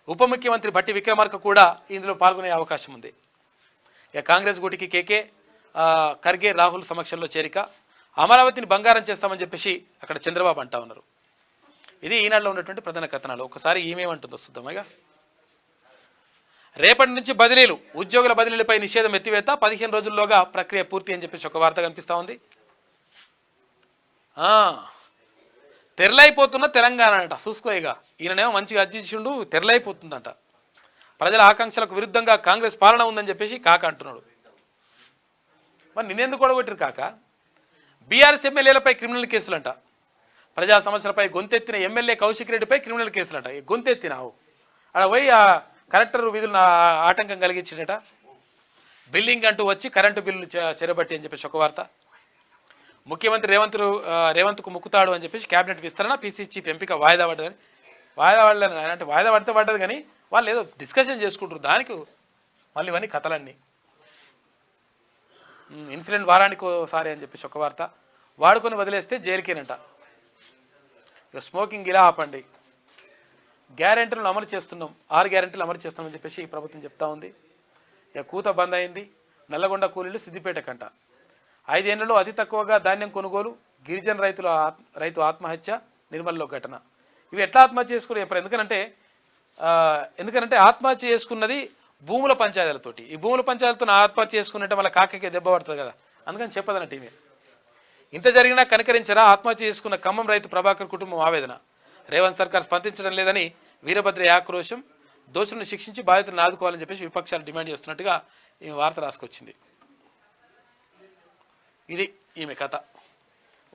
Speaker 2: ఉప ముఖ్యమంత్రి భట్టి విక్రమార్క కూడా ఇందులో పాల్గొనే అవకాశం ఉంది. ఇక కాంగ్రెస్ గూటికి కేకే, ఖర్గే, రాహుల్ సమక్షంలో చేరిక. అమరావతిని బంగారం చేస్తామని చెప్పేసి అక్కడ చంద్రబాబు అంటా ఉన్నారు. ఇది ఈనాడులో ఉన్నటువంటి ప్రధాన కథనాలు. ఒకసారి ఏమేమంటుందో చూద్దామగా. రేపటి నుంచి బదిలీలు. ఉద్యోగుల బదిలీలపై నిషేధం ఎత్తివేత. 15 రోజుల్లోగా ప్రక్రియ పూర్తి అని చెప్పేసి ఒక వార్త కనిపిస్తూ ఉంది. తెరలైపోతున్న తెలంగాణ అంట. చూసుకోయిగా ఈయననేమో మంచిగా అర్జించుండు. తెరలైపోతుందంట. ప్రజల ఆకాంక్షలకు విరుద్ధంగా కాంగ్రెస్ పాలన ఉందని చెప్పేసి కాక అంటున్నాడు. మరి నిన్నెందుకు కూడగొట్టిరు కాక? బీఆర్ఎస్ ఎమ్మెల్యేలపై క్రిమినల్ కేసులంట. ప్రజా సమస్యలపై గొంతెత్తిన ఎమ్మెల్యే కౌశిక్ రెడ్డిపై క్రిమినల్ కేసులంట. గొంతెత్తినావు అక్కడ పోయి కలెక్టర్ విధులను ఆటంకం కలిగించిందట. బిల్లింగ్ అంటూ వచ్చి కరెంటు బిల్లు చెరబట్టి అని చెప్పేసి ఒక వార్త. ముఖ్యమంత్రి రేవంత్కు ముక్కుతాడు అని చెప్పేసి క్యాబినెట్ విస్తరణ. పీసీ చీఫ్ ఎంపిక వాయిదా పడ్డదని. వాయిదా పడలేదు అంటే వాయిదా పడితే పడ్డది కానీ వాళ్ళు ఏదో డిస్కషన్ చేసుకుంటారు. దానికి మళ్ళీ ఇవన్నీ కథలన్నీ. ఇన్సిడెంట్ వారానికి ఒకసారి అని చెప్పేసి ఒక వార్త. వాడుకొని వదిలేస్తే జైలుకేనంట. ఇక స్మోకింగ్ ఇలా ఆపండి. గ్యారెంటీలను అమలు చేస్తున్నాం. 6 గ్యారెంటీలు అమలు చేస్తామని చెప్పేసి ప్రభుత్వం చెప్తా ఉంది. ఇక కూత బంద్ అయింది. నల్లగొండ కూలీలు సిద్దిపేట కంట. 5 ఏళ్లలో అతి తక్కువగా ధాన్యం కొనుగోలు. గిరిజన రైతు ఆత్మహత్య. నిర్మల్లో ఘటన. ఇవి ఎట్లా ఆత్మహత్య చేసుకుని చెప్పారు. ఎందుకంటే ఎందుకంటే ఆత్మహత్య చేసుకున్నది భూముల పంచాయతీలతోటి. ఈ భూముల పంచాయతీలతో ఆత్మహత్య చేసుకున్నట్టే వాళ్ళ కాకకే దెబ్బ పడుతుంది కదా, అందుకని చెప్పదన్న టీవీ. ఇంత జరిగినా కనికరించరా ఆత్మహత్య చేసుకున్న ఖమ్మం రైతు ప్రభాకర్ కుటుంబం ఆవేదన. రేవంత్ సర్కార్ స్పందించడం లేదని వీరభద్రయ్య ఆక్రోశం. దోషులను శిక్షించి బాధితులను ఆదుకోవాలని చెప్పేసి విపక్షాలు డిమాండ్ చేస్తున్నట్టుగా ఈమె వార్త రాసుకొచ్చింది. ఇది ఈమె కథ.